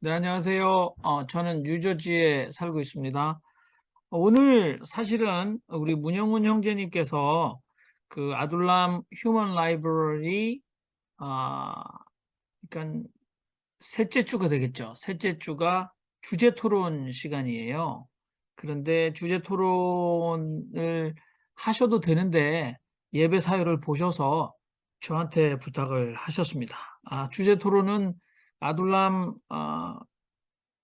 네, 안녕하세요. 저는 뉴저지에 살고 있습니다. 오늘 사실은 우리 문영훈 형제님께서 그 아둘람 휴먼 라이브러리, 아, 그러니까 셋째 주가 되겠죠. 셋째 주가 주제 토론 시간이에요. 그런데 주제 토론을 하셔도 되는데 예배 사회를 보셔서 저한테 부탁을 하셨습니다. 주제 토론은 아둘람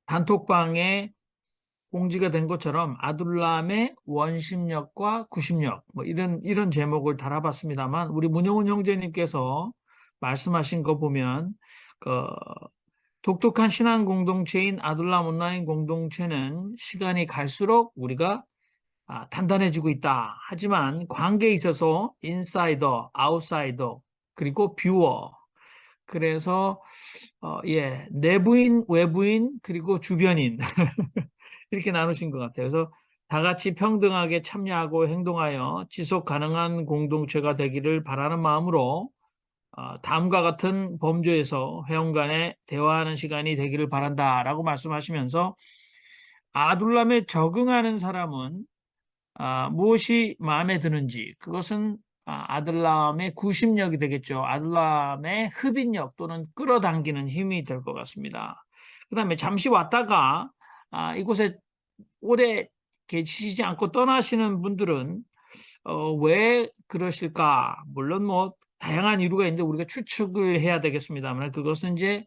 단톡방에 공지가 된 것처럼 아둘람의 원심력과 구심력 뭐 이런 제목을 달아봤습니다만 우리 문영훈 형제님께서 말씀하신 거 보면 그 독특한 신앙 공동체인 아둘람 온라인 공동체는 시간이 갈수록 우리가 단단해지고 있다. 하지만 관계에 있어서 인사이더, 아웃사이더, 그리고 뷰어. 그래서 내부인, 외부인, 그리고 주변인 이렇게 나누신 것 같아요. 그래서 다 같이 평등하게 참여하고 행동하여 지속 가능한 공동체가 되기를 바라는 마음으로 다음과 같은 범주에서 회원 간에 대화하는 시간이 되기를 바란다라고 말씀하시면서 아둘람에 적응하는 사람은 무엇이 마음에 드는지 그것은 아들람의 구심력이 되겠죠. 아들람의 흡인력 또는 끌어당기는 힘이 될 것 같습니다. 그 다음에 잠시 왔다가 이곳에 오래 계시지 않고 떠나시는 분들은 왜 그러실까? 물론 뭐 다양한 이유가 있는데 우리가 추측을 해야 되겠습니다만 그것은 이제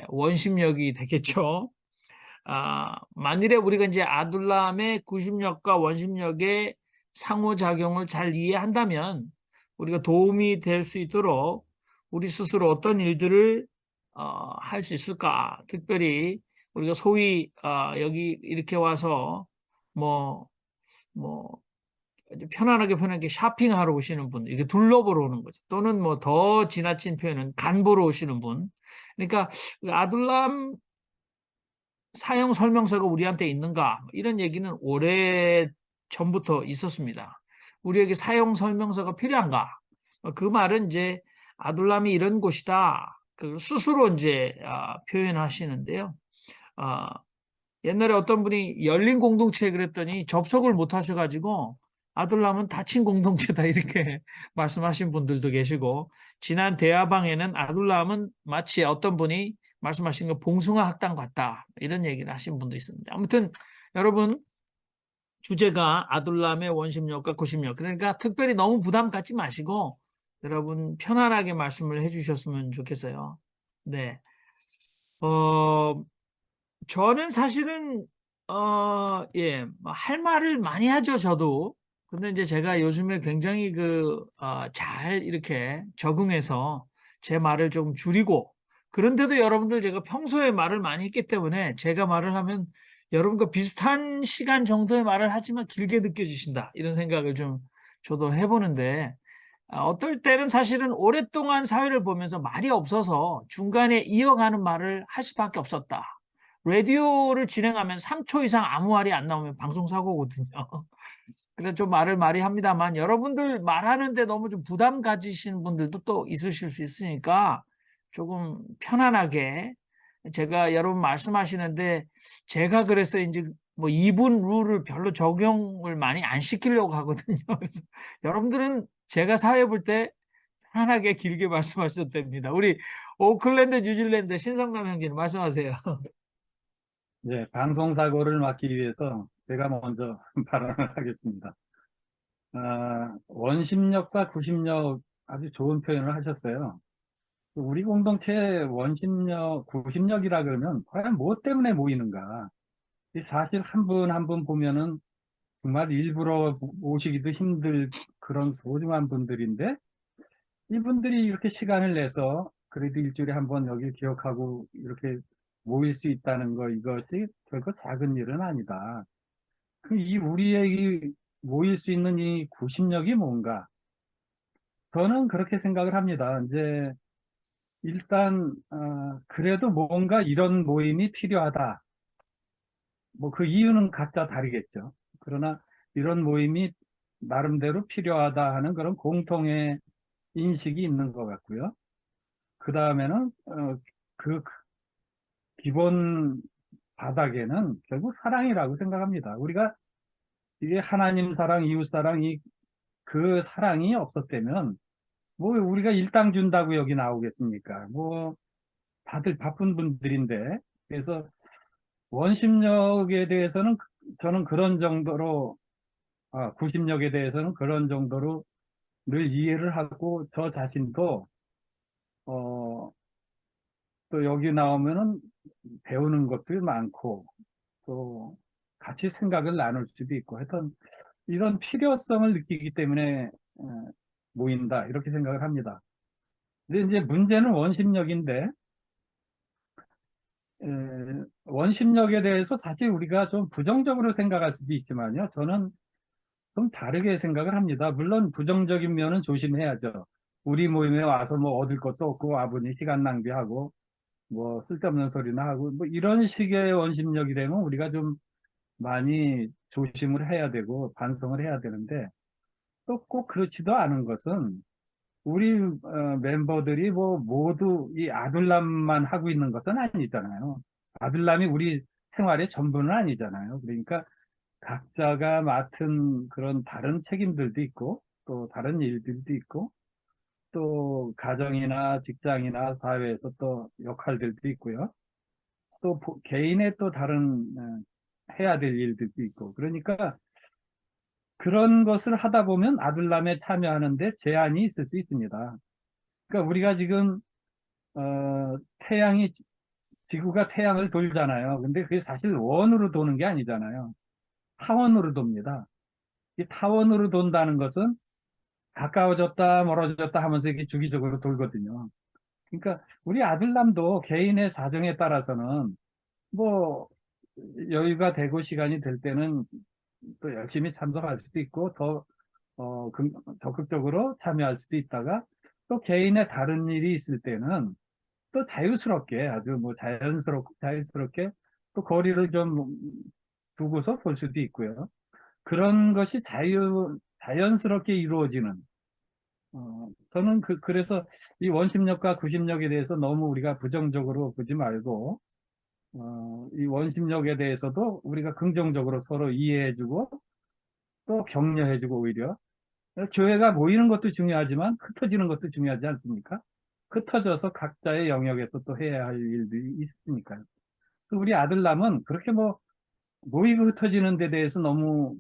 원심력이 되겠죠. 만일에 우리가 이제 아둘람의 구심력과 원심력의 상호작용을 잘 이해한다면 우리가 도움이 될 수 있도록 우리 스스로 어떤 일들을 할 수 있을까? 특별히 우리가 소위 여기 이렇게 와서 뭐, 뭐, 편안하게 편하게 쇼핑하러 오시는 분, 이게 둘러보러 오는 거죠. 또는 뭐 더 지나친 표현은 간 보러 오시는 분. 그러니까 아둘람 사용 설명서가 우리한테 있는가? 이런 얘기는 오래 전부터 있었습니다. 우리에게 사용 설명서가 필요한가? 그 말은 이제 아둘람이 이런 곳이다. 그 스스로 이제 표현하시는데요. 아, 옛날에 어떤 분이 열린 공동체 그랬더니 접속을 못 하셔가지고 아둘람은 닫힌 공동체다 이렇게 말씀하신 분들도 계시고 지난 대화방에는 아둘람은 마치 어떤 분이 말씀하신 거 봉숭아 학당 같다 이런 얘기를 하신 분도 있습니다. 아무튼 여러분 주제가 아둘람의 원심력과 구심력 그러니까 특별히 너무 부담 갖지 마시고 여러분 편안하게 말씀을 해주셨으면 좋겠어요. 네. 어, 저는 사실은 뭐할 말을 많이 하죠, 저도. 근데 이제 제가 요즘에 굉장히 잘 이렇게 적응해서 제 말을 좀 줄이고 그런데도 여러분들 제가 평소에 말을 많이 했기 때문에 제가 말을 하면 여러분과 비슷한 시간 정도의 말을 하지만 길게 느껴지신다. 이런 생각을 좀 저도 해보는데 어떨 때는 사실은 오랫동안 사회를 보면서 말이 없어서 중간에 이어가는 말을 할 수밖에 없었다. 라디오를 진행하면 3초 이상 아무 말이 안 나오면 방송 사고거든요. 그래서 좀 말을 많이 합니다만 여러분들 말하는데 너무 좀 부담 가지신 분들도 또 있으실 수 있으니까 조금 편안하게 제가 여러분 말씀하시는데 제가 그래서 이제 뭐 2분 룰을 별로 적용을 많이 안 시키려고 하거든요. 그래서 여러분들은 제가 사회 볼 때 편안하게 길게 말씀하셔도 됩니다. 우리 오클랜드, 뉴질랜드 신성남 형제님 말씀하세요. 네, 방송사고를 막기 위해서 제가 먼저 발언을 하겠습니다. 원심력과 구심력 아주 좋은 표현을 하셨어요. 우리 공동체 원심력, 구심력이라 그러면 과연 무엇 때문에 모이는가? 사실 한 분 한 분 보면은 정말 일부러 오시기도 힘들 그런 소중한 분들인데 이분들이 이렇게 시간을 내서 그래도 일주일에 한 번 여기 기억하고 이렇게 모일 수 있다는 거 이것이 결코 작은 일은 아니다. 이 우리의 이 모일 수 있는 이 구심력이 뭔가? 저는 그렇게 생각을 합니다. 이제 일단 그래도 뭔가 이런 모임이 필요하다. 뭐 그 이유는 각자 다르겠죠. 그러나 이런 모임이 나름대로 필요하다 하는 그런 공통의 인식이 있는 것 같고요. 그 다음에는 그 기본 바닥에는 결국 사랑이라고 생각합니다. 우리가 이게 하나님 사랑, 이웃 사랑, 그 사랑이 없었다면 뭐 우리가 일당 준다고 여기 나오겠습니까? 뭐 다들 바쁜 분들인데. 그래서 원심력에 대해서는 저는 그런 정도로, 구심력에 대해서는 그런 정도로 늘 이해를 하고, 저 자신도 어, 또 여기 나오면은 배우는 것도 많고, 또 같이 생각을 나눌 수도 있고, 하여튼 이런 필요성을 느끼기 때문에 모인다, 이렇게 생각을 합니다. 근데 이제 문제는 원심력인데, 에, 원심력에 대해서 사실 우리가 좀 부정적으로 생각할 수도 있지만요. 저는 좀 다르게 생각을 합니다. 물론 부정적인 면은 조심해야죠. 우리 모임에 와서 뭐 얻을 것도 없고 와보니 시간 낭비하고 뭐 쓸데없는 소리나 하고 뭐 이런 식의 원심력이 되면 우리가 좀 많이 조심을 해야 되고 반성을 해야 되는데, 또 꼭 그렇지도 않은 것은 우리 멤버들이 뭐 모두 이 아들람만 하고 있는 것은 아니잖아요. 아들람이 우리 생활의 전부는 아니잖아요. 그러니까 각자가 맡은 그런 다른 책임들도 있고, 또 다른 일들도 있고, 또 가정이나 직장이나 사회에서 또 역할들도 있고요. 또 개인의 또 다른 해야 될 일들도 있고. 그러니까 그런 것을 하다 보면 아들람에 참여하는데 제한이 있을 수 있습니다. 그러니까 우리가 지금 태양이 지구가 태양을 돌잖아요. 근데 그게 사실 원으로 도는 게 아니잖아요. 타원으로 돕니다. 이 타원으로 돈다는 것은 가까워졌다 멀어졌다 하면서 이게 주기적으로 돌거든요. 그러니까 우리 아들남도 개인의 사정에 따라서는 뭐 여유가 되고 시간이 될 때는 또 열심히 참석할 수도 있고 더 적극적으로 참여할 수도 있다가, 또 개인의 다른 일이 있을 때는 또 자유스럽게, 아주 뭐 자연스럽게 또 거리를 좀 두고서 볼 수도 있고요. 그런 것이 자연스럽게 이루어지는, 저는 그래서 이 원심력과 구심력에 대해서 너무 우리가 부정적으로 보지 말고, 이 원심력에 대해서도 우리가 긍정적으로 서로 이해해주고 또 격려해주고, 오히려 교회가 모이는 것도 중요하지만 흩어지는 것도 중요하지 않습니까? 흩어져서 각자의 영역에서 또 해야 할 일들이 있으니까요. 우리 아들남은 그렇게 뭐 모이고 흩어지는 데 대해서 너무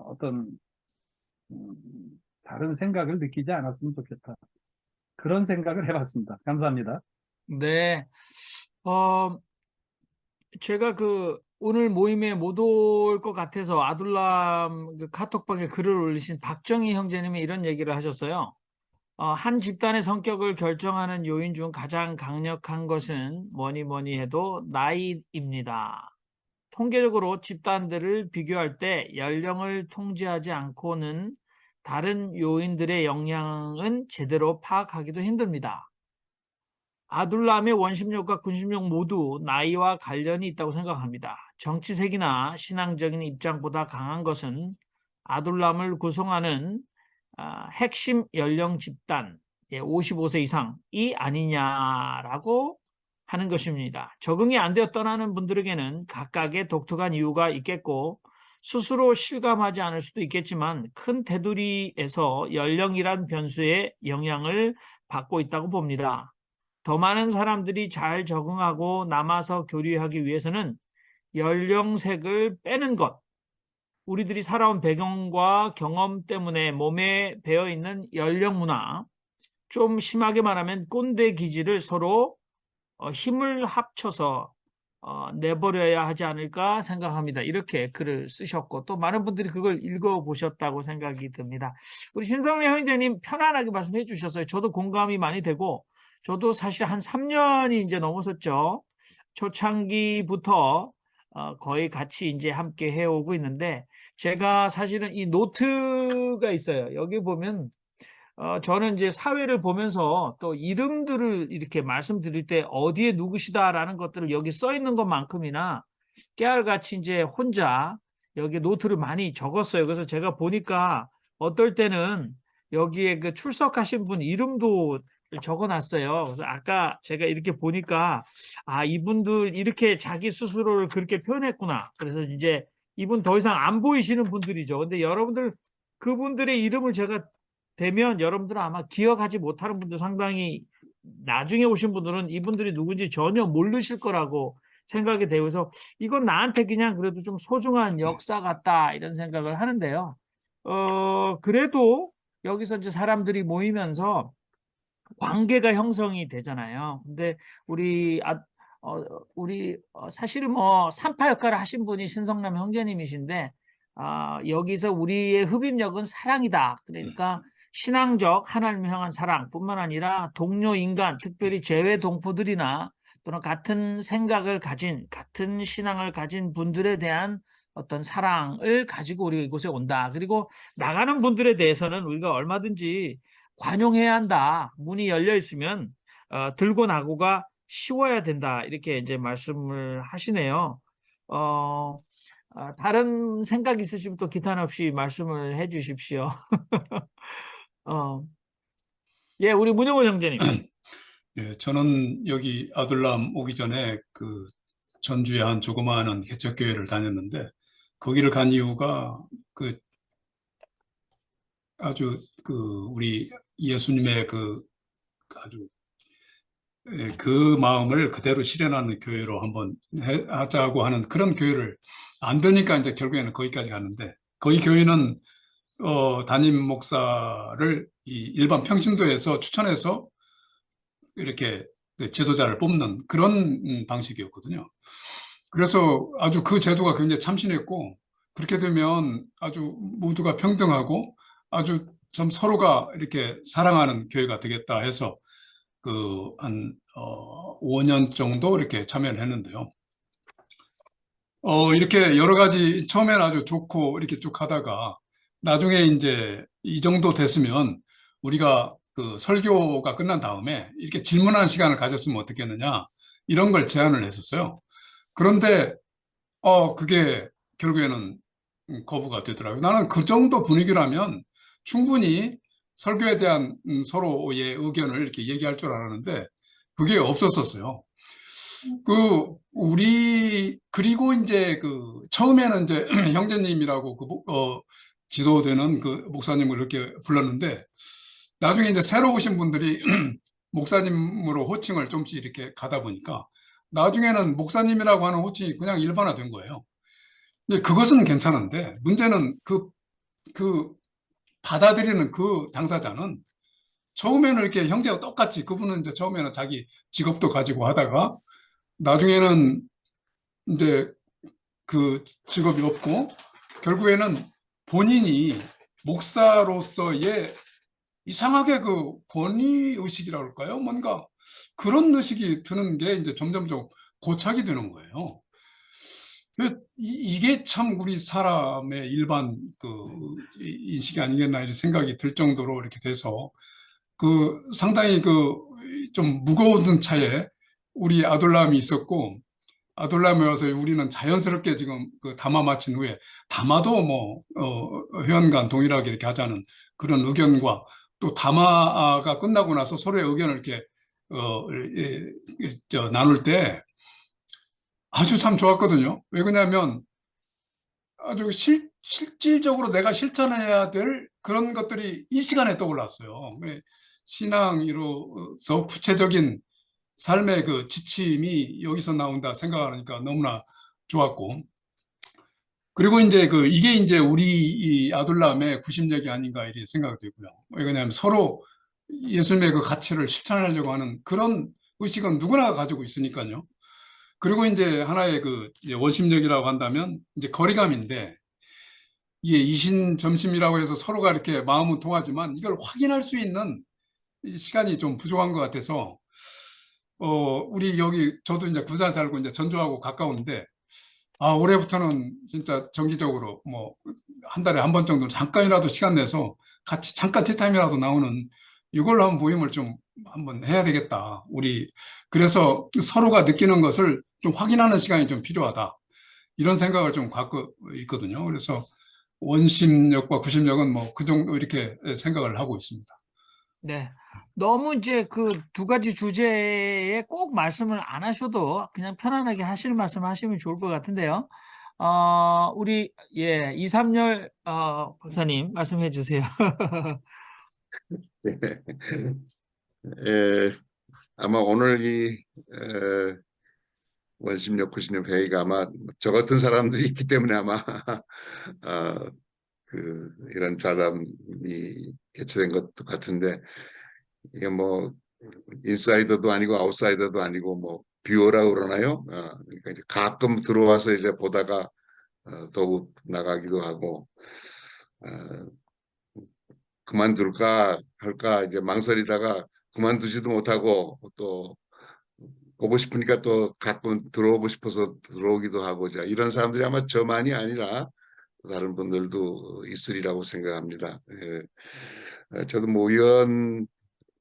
어떤 음, 다른 생각을 느끼지 않았으면 좋겠다, 그런 생각을 해봤습니다. 감사합니다. 네. 어, 제가 오늘 모임에 못 올 것 같아서 아둘람 카톡방에 글을 올리신 박정희 형제님이 이런 얘기를 하셨어요. 한 집단의 성격을 결정하는 요인 중 가장 강력한 것은 뭐니 뭐니 해도 나이입니다. 통계적으로 집단들을 비교할 때 연령을 통제하지 않고는 다른 요인들의 영향은 제대로 파악하기도 힘듭니다. 아둘람의 원심력과 군심력 모두 나이와 관련이 있다고 생각합니다. 정치색이나 신앙적인 입장보다 강한 것은 아둘람을 구성하는 핵심 연령 집단 55세 이상이 아니냐라고 하는 것입니다. 적응이 안 되어 떠나는 분들에게는 각각의 독특한 이유가 있겠고 스스로 실감하지 않을 수도 있겠지만 큰 테두리에서 연령이란 변수의 영향을 받고 있다고 봅니다. 더 많은 사람들이 잘 적응하고 남아서 교류하기 위해서는 연령색을 빼는 것, 우리들이 살아온 배경과 경험 때문에 몸에 배어있는 연령 문화, 좀 심하게 말하면 꼰대 기질을 서로 힘을 합쳐서 내버려야 하지 않을까 생각합니다. 이렇게 글을 쓰셨고 또 많은 분들이 그걸 읽어보셨다고 생각이 듭니다. 우리 신성래 형제님 편안하게 말씀해 주셨어요. 저도 공감이 많이 되고 저도 사실 한 3년이 이제 넘었었죠. 초창기부터 거의 같이 이제 함께 해오고 있는데 제가 사실은 이 노트가 있어요. 여기 보면 저는 이제 사회를 보면서 또 이름들을 이렇게 말씀드릴 때 어디에 누구시다라는 것들을 여기 써 있는 것만큼이나 깨알같이 이제 혼자 여기 노트를 많이 적었어요. 그래서 제가 보니까 어떨 때는 여기에 그 출석하신 분 이름도 적어놨어요. 그래서 아까 제가 이렇게 보니까 아, 이분들 이렇게 자기 스스로를 그렇게 표현했구나. 그래서 이제 이분 더 이상 안 보이시는 분들이죠. 근데 여러분들 그분들의 이름을 제가 대면 여러분들은 아마 기억하지 못하는 분들 상당히 나중에 오신 분들은 이분들이 누군지 전혀 모르실 거라고 생각이 되고 서 이건 나한테 그냥 그래도 좀 소중한 역사 같다 이런 생각을 하는데요. 그래도 여기서 이제 사람들이 모이면서 관계가 형성이 되잖아요. 근데 우리 사실은 뭐 산파 역할을 하신 분이 신성남 형제님이신데 여기서 우리의 흡입력은 사랑이다. 그러니까 신앙적 하나님을 향한 사랑뿐만 아니라 동료 인간, 특별히 재외 동포들이나 또는 같은 생각을 가진 같은 신앙을 가진 분들에 대한 어떤 사랑을 가지고 우리가 이곳에 온다. 그리고 나가는 분들에 대해서는 우리가 얼마든지 관용해야 한다. 문이 열려 있으면 들고 나고가 쉬워야 된다. 이렇게 이제 말씀을 하시네요. 어, 다른 생각 있으시면 또 기탄 없이 말씀을 해 주십시오. 어, 예, 우리 문영호 형제님. 예, 저는 여기 아둘람 오기 전에 그 전주의 한 조그마한 개척교회를 다녔는데 거기를 간 이유가 그 아주 그 우리 예수님의 그 아주 그 마음을 그대로 실현하는 교회로 한번 하자고 하는 그런 교회를 안 되니까 이제 결국에는 거기까지 갔는데 거기 교회는 담임 목사를 이 일반 평신도에서 추천해서 이렇게 지도자를 뽑는 그런 방식이었거든요. 그래서 아주 그 제도가 굉장히 참신했고 그렇게 되면 아주 모두가 평등하고 아주 참 서로가 이렇게 사랑하는 교회가 되겠다 해서 그 한 5년 정도 이렇게 참여를 했는데요. 이렇게 여러 가지 처음에는 아주 좋고 이렇게 쭉 하다가 나중에 이제 이 정도 됐으면 우리가 그 설교가 끝난 다음에 이렇게 질문하는 시간을 가졌으면 어떻겠느냐 이런 걸 제안을 했었어요. 그런데 그게 결국에는 거부가 되더라고요. 나는 그 정도 분위기라면 충분히 설교에 대한 서로의 의견을 이렇게 얘기할 줄 알았는데 그게 없었었어요. 그리고 이제 처음에는 이제 형제님이라고 지도되는 그 목사님을 이렇게 불렀는데 나중에 이제 새로 오신 분들이 목사님으로 호칭을 좀씩 이렇게 가다 보니까 나중에는 목사님이라고 하는 호칭이 그냥 일반화된 거예요. 근데 그것은 괜찮은데 문제는 그 받아들이는 그 당사자는 처음에는 이렇게 형제가 똑같이 그분은 이제 처음에는 자기 직업도 가지고 하다가 나중에는 이제 그 직업이 없고 결국에는 본인이 목사로서의 이상하게 그 권위 의식이라고 할까요? 뭔가 그런 의식이 드는 게 이제 점점점 고착이 되는 거예요. 이게 참 우리 사람의 일반 그 인식이 아니겠나 이런 생각이 들 정도로 이렇게 돼서 그 상당히 그 좀 무거운 차에 우리 아돌람이 있었고 아돌람에 와서 우리는 자연스럽게 지금 그 담화 마친 후에 담화도 뭐 회원간 동일하게 이렇게 하자는 그런 의견과 또 담화가 끝나고 나서 서로의 의견을 이렇게 나눌 때 아주 참 좋았거든요. 왜 그러냐면 아주 실질적으로 내가 실천해야 될 그런 것들이 이 시간에 떠올랐어요. 신앙으로서 구체적인 삶의 그 지침이 여기서 나온다 생각하니까 너무나 좋았고. 그리고 이제 이게 이제 우리 이 아둘람의 구심력이 아닌가 이렇게 생각이 되고요. 왜냐하면 서로 예수님의 그 가치를 실천하려고 하는 그런 의식은 누구나 가지고 있으니까요. 그리고 이제 하나의 이제 원심력이라고 한다면 이제 거리감인데 이게 이신점심이라고 해서 서로가 이렇게 마음은 통하지만 이걸 확인할 수 있는 시간이 좀 부족한 것 같아서 우리 여기 저도 이제 부산 살고 이제 전주하고 가까운데 올해부터는 진짜 정기적으로 뭐 한 달에 한 번 정도 잠깐이라도 시간 내서 같이 잠깐 티타임이라도 나오는 이걸로 한 모임을 좀 한번 해야 되겠다. 그래서 서로가 느끼는 것을 좀 확인하는 시간이 좀 필요하다. 이런 생각을 좀 갖고 있거든요. 그래서 원심력과 구심력은 뭐 그 정도 이렇게 생각을 하고 있습니다. 네. 너무 이제 그 두 가지 주제에 꼭 말씀을 안 하셔도 그냥 편안하게 하실 말씀 하시면 좋을 것 같은데요. 우리, 예, 이삼열, 박사님 말씀해 주세요. 네. 에, 아마 오늘 이 원심력 90년 회의가 아마 저 같은 사람들이 있기 때문에 아마 어, 이런 좌담이 개최된 것 같은데 이게 뭐 인사이더도 아니고 아웃사이더도 아니고 뭐 뷰어라 그러나요? 그러니까 이제 가끔 들어와서 이제 보다가 더욱 나가기도 하고 어, 그만둘까 할까 이제 망설이다가 그만두지도 못하고 또 보고 싶으니까 또 가끔 들어오고 싶어서 들어오기도 하고 자 이런 사람들이 아마 저만이 아니라 다른 분들도 있으리라고 생각합니다. 예. 저도 뭐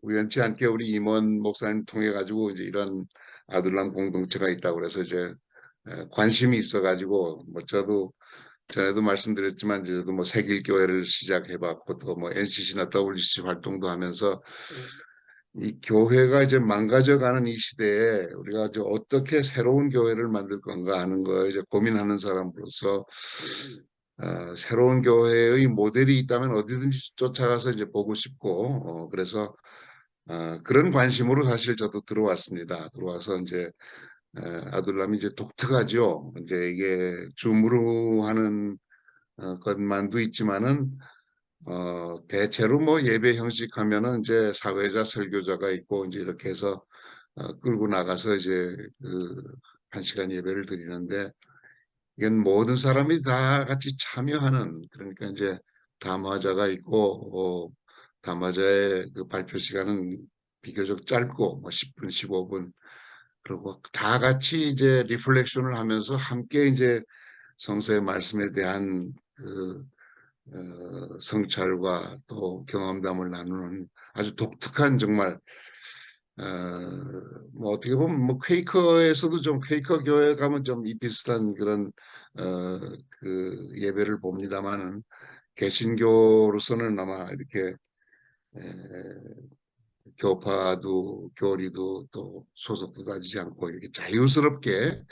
우연치 않게 우리 임원 목사님 통해 가지고 이제 이런 아들람 공동체가 있다고 그래서 이제 관심이 있어 가지고 뭐 저도 전에도 말씀드렸지만 저도 뭐 세길교회를 시작해봤고 또 뭐 NCC나 WC 활동도 하면서 이 교회가 이제 망가져가는 이 시대에 우리가 이제 어떻게 새로운 교회를 만들 건가 하는 거 이제 고민하는 사람으로서 새로운 교회의 모델이 있다면 어디든지 쫓아가서 이제 보고 싶고 그래서 그런 관심으로 사실 저도 들어왔습니다. 들어와서 이제 아둘람이 이제 독특하죠. 이제 이게 줌으로 하는 것만도 있지만은 대체로 뭐 예배 형식 하면은 이제 사회자 설교자가 있고 이제 이렇게 해서 끌고 나가서 이제 한 시간 예배를 드리는데 이건 모든 사람이 다 같이 참여하는 그러니까 이제 담화자가 있고 담화자의 그 발표 시간은 비교적 짧고 뭐 10분, 15분 그리고 다 같이 이제 리플렉션을 하면서 함께 이제 성서의 말씀에 대한 성찰과 또 경험담을 나누는 아주 독특한 정말 뭐 어떻게 보면 뭐 퀘이커에서도 좀 퀘이커 교회 가면 좀 이 비슷한 그런 예배를 봅니다만은 개신교로서는 아마 이렇게 에, 교파도 교리도 또 소속도 따지지 않고 이렇게 자유스럽게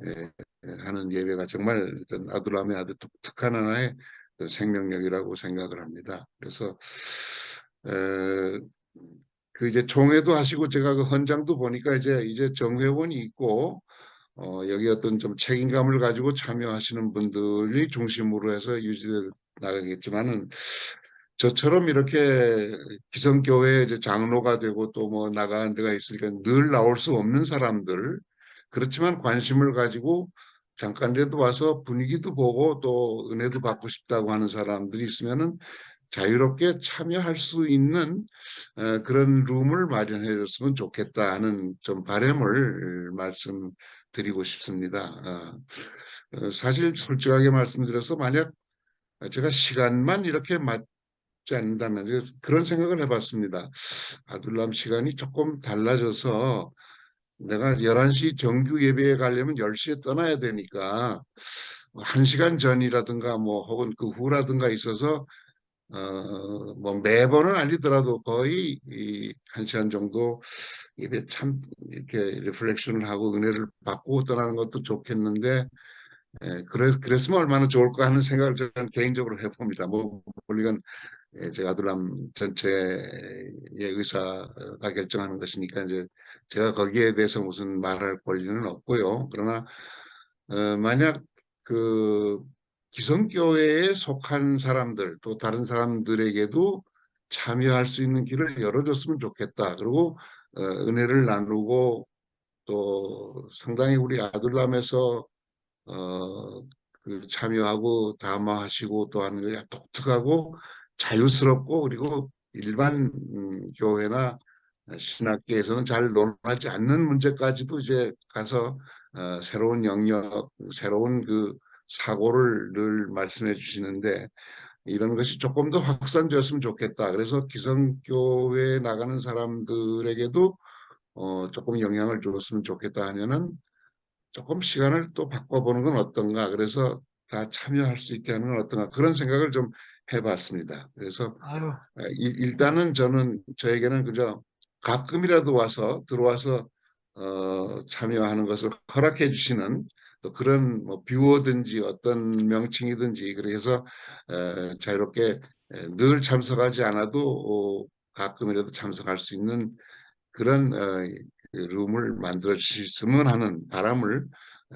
에, 하는 예배가 정말 어떤 아두람의 아주 독특한 하나의 어떤 생명력이라고 생각을 합니다. 그래서 그 이제 총회도 하시고 제가 그 헌장도 보니까 이제 정회원이 있고 여기 어떤 좀 책임감을 가지고 참여하시는 분들이 중심으로 해서 유지돼 나가겠지만은 저처럼 이렇게 기성교회 이제 장로가 되고 또 뭐 나가는 데가 있으니까 늘 나올 수 없는 사람들 그렇지만 관심을 가지고 잠깐이라도 와서 분위기도 보고 또 은혜도 받고 싶다고 하는 사람들이 있으면은 자유롭게 참여할 수 있는 그런 룸을 마련해 줬으면 좋겠다 하는 좀 바람을 말씀드리고 싶습니다. 사실 솔직하게 말씀드려서 만약 제가 시간만 이렇게 맞지 않는다면 그런 생각을 해봤습니다. 아둘람 시간이 조금 달라져서 내가 11시 정규 예배에 가려면 10시에 떠나야 되니까 1시간 전이라든가 뭐 혹은 그 후라든가 있어서 뭐 매번은 아니더라도 거의 이 1시간 정도 예배 참 이렇게 리플렉션을 하고 은혜를 받고 떠나는 것도 좋겠는데 그랬으면 얼마나 좋을까 하는 생각을 저는 개인적으로 해봅니다. 뭐 물론 제가 아들람 전체의 의사가 결정하는 것이니까 이제 제가 거기에 대해서 무슨 말할 권리는 없고요. 그러나 만약 그 기성교회에 속한 사람들 또 다른 사람들에게도 참여할 수 있는 길을 열어줬으면 좋겠다. 그리고 은혜를 나누고 또 상당히 우리 아들람에서 참여하고 담화하시고 또 하는 게 독특하고 자유스럽고 그리고 일반 교회나 신학계에서는 잘 논하지 않는 문제까지도 이제 가서 새로운 영역, 새로운 그 사고를 늘 말씀해 주시는데 이런 것이 조금 더 확산되었으면 좋겠다. 그래서 기성교회에 나가는 사람들에게도 조금 영향을 줬으면 좋겠다 하면은 조금 시간을 또 바꿔보는 건 어떤가. 그래서 다 참여할 수 있게 하는 건 어떤가. 그런 생각을 좀 해봤습니다. 그래서 아유, 일단은 저에게는 그저 가끔이라도 들어와서 참여하는 것을 허락해 주시는 또 그런 뭐 뷰어든지 어떤 명칭이든지 그래서 자유롭게 늘 참석하지 않아도 가끔이라도 참석할 수 있는 그런 그 룸을 만들어 주셨으면 하는 바람을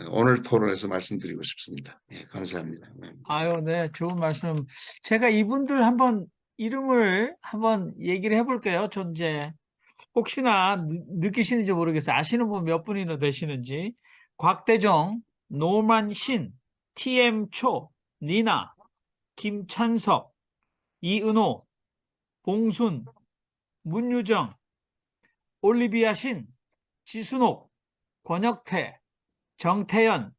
오늘 토론에서 말씀드리고 싶습니다. 예, 감사합니다. 네. 아유, 네, 좋은 말씀. 제가 이분들 한번 이름을 한번 얘기를 해볼게요. 존재. 혹시나 느끼시는지 모르겠어요. 아시는 분 몇 분이나 되시는지. 곽대정, 노만 신, TM 초, 니나, 김찬석, 이은호, 봉순, 문유정, 올리비아 신, 지순옥, 권혁태, 정태연,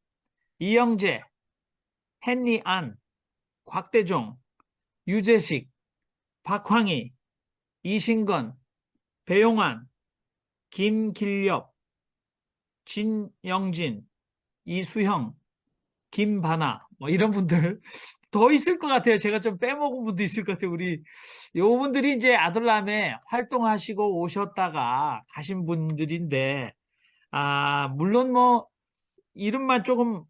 이영재, 헨리안, 곽대종, 유재식, 박황희, 이신건, 배용환, 김길엽, 진영진, 이수형, 김바나 뭐 이런 분들 더 있을 것 같아요. 제가 좀 빼먹은 분도 있을 것 같아요. 우리 요 분들이 이제 아들람에 활동하시고 오셨다가 가신 분들인데 물론 뭐 이름만 조금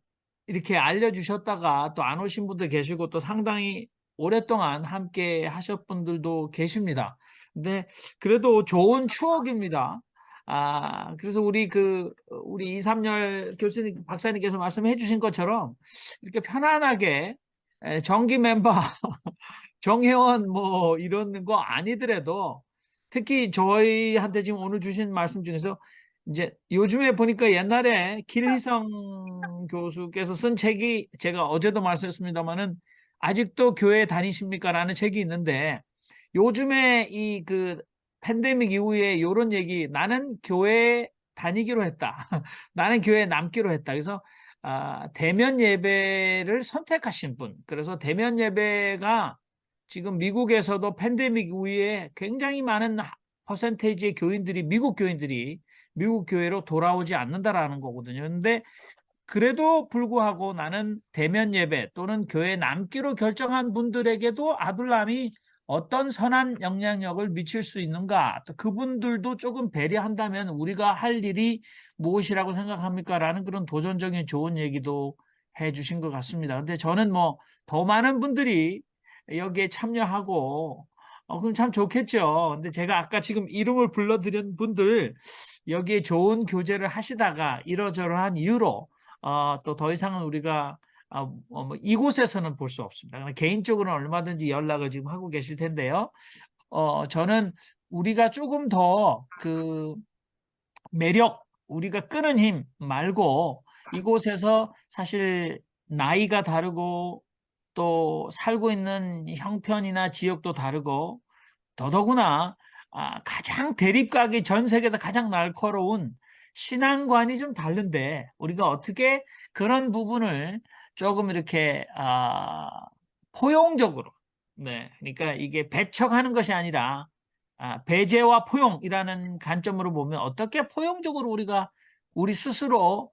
이렇게 알려주셨다가 또 안 오신 분도 계시고 또 상당히 오랫동안 함께 하셨 분들도 계십니다. 근데 그래도 좋은 추억입니다. 그래서 우리 이삼열 교수님, 박사님께서 말씀해 주신 것처럼 이렇게 편안하게 정기 멤버, 정회원 뭐 이런 거 아니더라도 특히 저희한테 지금 오늘 주신 말씀 중에서 이제 요즘에 보니까 옛날에 길희성 교수께서 쓴 책이 제가 어제도 말씀했습니다마는 아직도 교회 다니십니까? 라는 책이 있는데 요즘에 이 그 팬데믹 이후에 이런 얘기 나는 교회 다니기로 했다. 나는 교회 남기로 했다. 그래서 대면 예배를 선택하신 분. 그래서 대면 예배가 지금 미국에서도 팬데믹 이후에 굉장히 많은 퍼센테이지의 교인들이 미국 교인들이 미국 교회로 돌아오지 않는다라는 거거든요. 근데 그래도 불구하고 나는 대면 예배 또는 교회 남기로 결정한 분들에게도 아둘람이 어떤 선한 영향력을 미칠 수 있는가? 또 그분들도 조금 배려한다면 우리가 할 일이 무엇이라고 생각합니까? 라는 그런 도전적인 좋은 얘기도 해 주신 것 같습니다. 근데 저는 뭐 더 많은 분들이 여기에 참여하고 그럼 참 좋겠죠. 근데 제가 아까 지금 이름을 불러드린 분들 여기에 좋은 교제를 하시다가 이러저러한 이유로 또 더 이상은 우리가 뭐 이곳에서는 볼 수 없습니다. 개인적으로는 얼마든지 연락을 지금 하고 계실 텐데요. 저는 우리가 조금 더 그 매력, 우리가 끄는 힘 말고 이곳에서 사실 나이가 다르고 또 살고 있는 형편이나 지역도 다르고 더더구나 가장 대립각이 전 세계에서 가장 날카로운 신앙관이 좀 다른데 우리가 어떻게 그런 부분을 조금 이렇게 포용적으로 네 그러니까 이게 배척하는 것이 아니라 배제와 포용이라는 관점으로 보면 어떻게 포용적으로 우리가 우리 스스로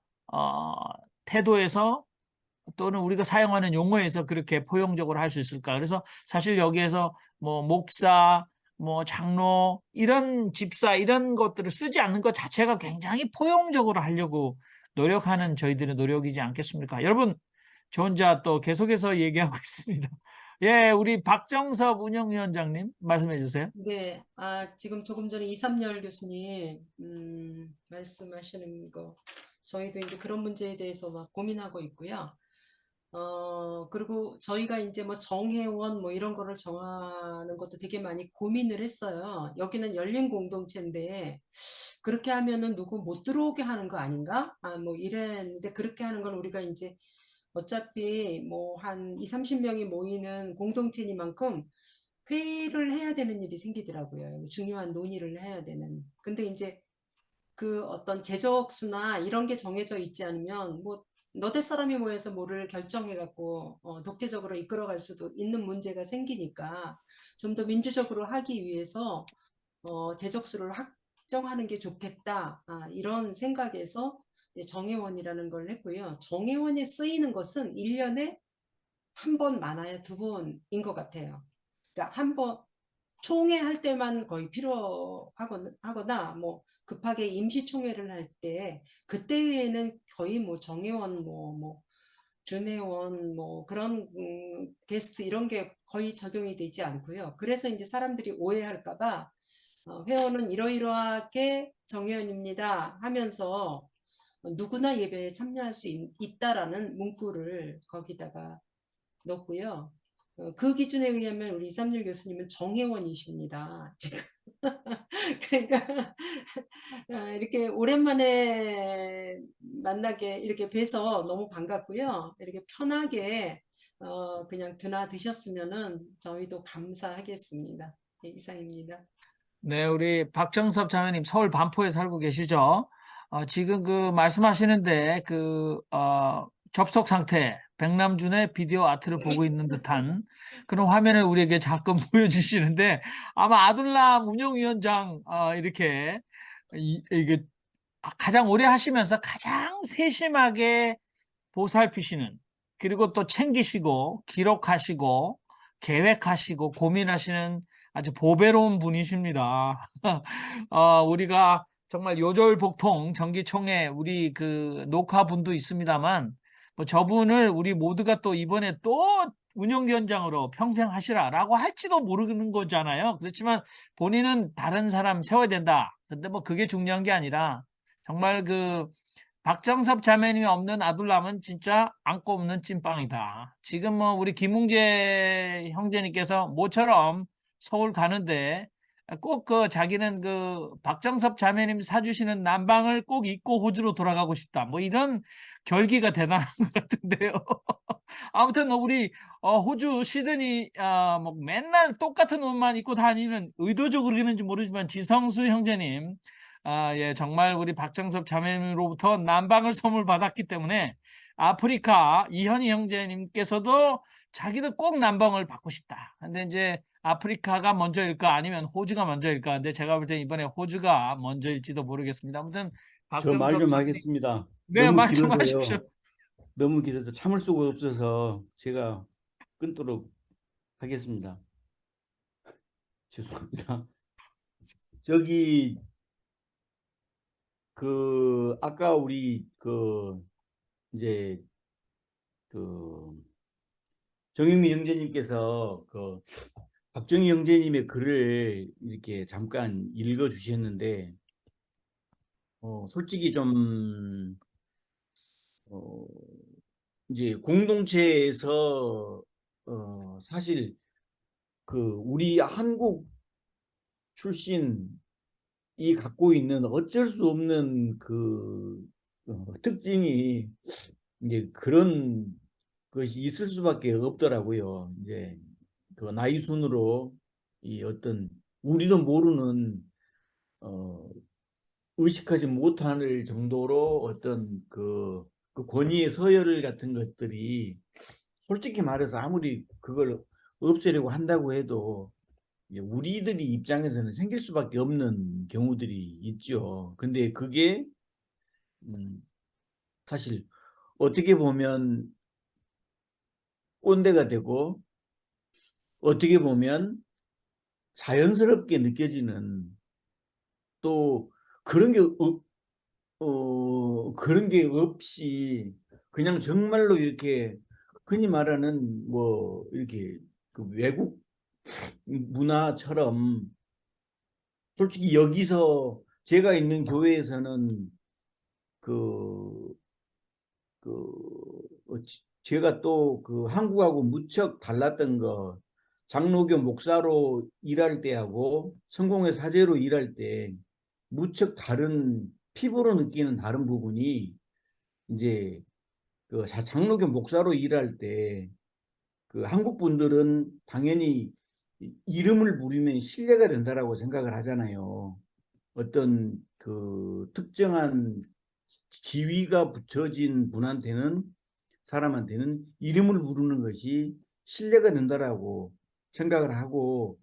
태도에서 또는 우리가 사용하는 용어에서 그렇게 포용적으로 할 수 있을까? 그래서 사실 여기에서 뭐 목사, 뭐 장로, 이런 집사 이런 것들을 쓰지 않는 것 자체가 굉장히 포용적으로 하려고 노력하는 저희들의 노력이지 않겠습니까? 여러분, 저 혼자 또 계속해서 얘기하고 있습니다. 예, 우리 박정섭 운영위원장님 말씀해 주세요. 네, 지금 조금 전에 이삼열 교수님, 말씀하시는 거, 저희도 이제 그런 문제에 대해서 막 고민하고 있고요. 그리고 저희가 이제 뭐 정회원 뭐 이런 거를 정하는 것도 되게 많이 고민을 했어요. 여기는 열린 공동체인데, 그렇게 하면은 누구 못 들어오게 하는 거 아닌가? 뭐 이랬는데, 그렇게 하는 걸 우리가 이제 어차피 뭐 한 2, 30명이 모이는 공동체니만큼 회의를 해야 되는 일이 생기더라고요. 중요한 논의를 해야 되는. 근데 이제 그 어떤 제적수나 이런 게 정해져 있지 않으면 뭐 너댓 사람이 모여서 뭐를 결정해갖고 독재적으로 이끌어갈 수도 있는 문제가 생기니까 좀 더 민주적으로 하기 위해서 제적수를 확정하는 게 좋겠다. 이런 생각에서 정회원이라는 걸 했고요. 정회원이 쓰이는 것은 1년에 한 번 많아야 두 번인 것 같아요. 그러니까 한 번 총회할 때만 거의 필요하거나 뭐 급하게 임시총회를 할 때 그때 외에는 거의 뭐 정회원 뭐 준회원 뭐 그런 게스트 이런 게 거의 적용이 되지 않고요. 그래서 이제 사람들이 오해할까 봐 회원은 이러이러하게 정회원입니다 하면서 누구나 예배에 참여할 수 있다라는 문구를 거기다가 넣고요. 그 기준에 의하면 우리 231 교수님은 정회원이십니다. 지금. 그러니까 이렇게 오랜만에 만나게 이렇게 뵈서 너무 반갑고요. 이렇게 편하게 그냥 드나드셨으면은 저희도 감사하겠습니다. 네, 이상입니다. 네, 우리 박정섭 자매님 서울 반포에 살고 계시죠? 지금 그 말씀하시는데 접속 상태, 백남준의 비디오 아트를 보고 있는 듯한 그런 화면을 우리에게 자꾸 보여주시는데 아마 아둘람 운영위원장 이렇게 이게 가장 오래 하시면서 가장 세심하게 보살피시는 그리고 또 챙기시고 기록하시고 계획하시고 고민하시는 아주 보배로운 분이십니다. 우리가 정말 요절복통 정기총회 우리 그 녹화분도 있습니다만 뭐 저분을 우리 모두가 또 이번에 또 운영위원장으로 평생 하시라라고 할지도 모르는 거잖아요. 그렇지만 본인은 다른 사람 세워야 된다. 근데 뭐 그게 중요한 게 아니라 정말 그 박정섭 자매님이 없는 아둘람은 진짜 안고 없는 찐빵이다. 지금 뭐 우리 김웅재 형제님께서 모처럼 서울 가는데 꼭 그 자기는 그 박정섭 자매님 사주시는 난방을 꼭 입고 호주로 돌아가고 싶다. 뭐 이런 결기가 대단한 것 같은데요. 아무튼 뭐 우리 호주 시드니 뭐 맨날 똑같은 옷만 입고 다니는 의도적으로 그러는지 모르지만 지성수 형제님 예, 정말 우리 박정섭 자매님으로부터 난방을 선물 받았기 때문에 아프리카 이현희 형제님께서도 자기도 꼭 난방을 받고 싶다. 근데 이제 아프리카가 먼저일까 아니면 호주가 먼저일까? 근데 제가 볼 때 이번에 호주가 먼저일지도 모르겠습니다. 아무튼 저 말 박정섭 좀 자매님, 하겠습니다. 네, 너무 말 좀 하십시오. 길어서요. 너무 길어서 참을 수가 없어서 제가 끊도록 하겠습니다. 죄송합니다. 저기 그 아까 우리 그 이제 그 정영민 형제님께서 그 박정희 형제님의 글을 이렇게 잠깐 읽어 주셨는데 솔직히 좀 이제 공동체에서 사실 그 우리 한국 출신이 갖고 있는 어쩔 수 없는 그 특징이 이제 그런 것이 있을 수밖에 없더라고요. 이제 그 나이 순으로 이 어떤 우리도 모르는 의식하지 못할 정도로 어떤 그 권위의 서열 같은 것들이 솔직히 말해서 아무리 그걸 없애려고 한다고 해도 우리들이 입장에서는 생길 수밖에 없는 경우들이 있죠. 근데 그게 사실 어떻게 보면 꼰대가 되고 어떻게 보면 자연스럽게 느껴지는 또 그런 게 그런 게 없이 그냥 정말로 이렇게 흔히 말하는 뭐 이렇게 그 외국 문화처럼 솔직히 여기서 제가 있는 교회에서는 그, 제가 또 그 한국하고 무척 달랐던 거 장로교 목사로 일할 때하고 성공회 사제로 일할 때 무척 다른 피부로 느끼는 다른 부분이 이제 그 장로교 목사로 일할 때 그 한국 분들은 당연히 이름을 부리면 신뢰가 된다라고 생각을 하잖아요. 어떤 그 특정한 지위가 붙여진 분한테는 사람한테는 이름을 부르는 것이 신뢰가 된다라고 생각을 하고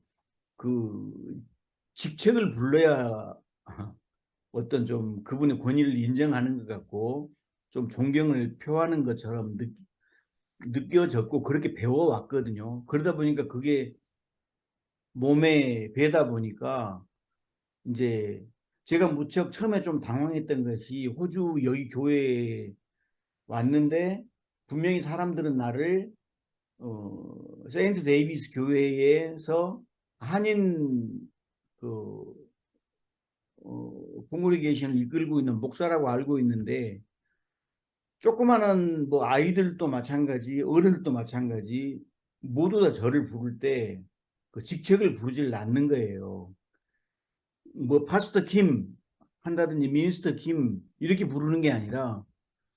그 직책을 불러야 어떤 좀 그분의 권위를 인정하는 것 같고 좀 존경을 표하는 것처럼 느껴졌고 그렇게 배워왔거든요. 그러다 보니까 그게 몸에 배다 보니까 이제 제가 무척 처음에 좀 당황했던 것이 호주 여기 교회에 왔는데 분명히 사람들은 나를 세인트 데이비스 교회에서 한인 그 콩그리게이션을 이끌고 있는 목사라고 알고 있는데 조그마한 뭐 아이들도 마찬가지 어른들도 마찬가지 모두 다 저를 부를 때 그 직책을 부르질 않는 거예요. 뭐 파스터 김 한다든지 미니스터 김 이렇게 부르는 게 아니라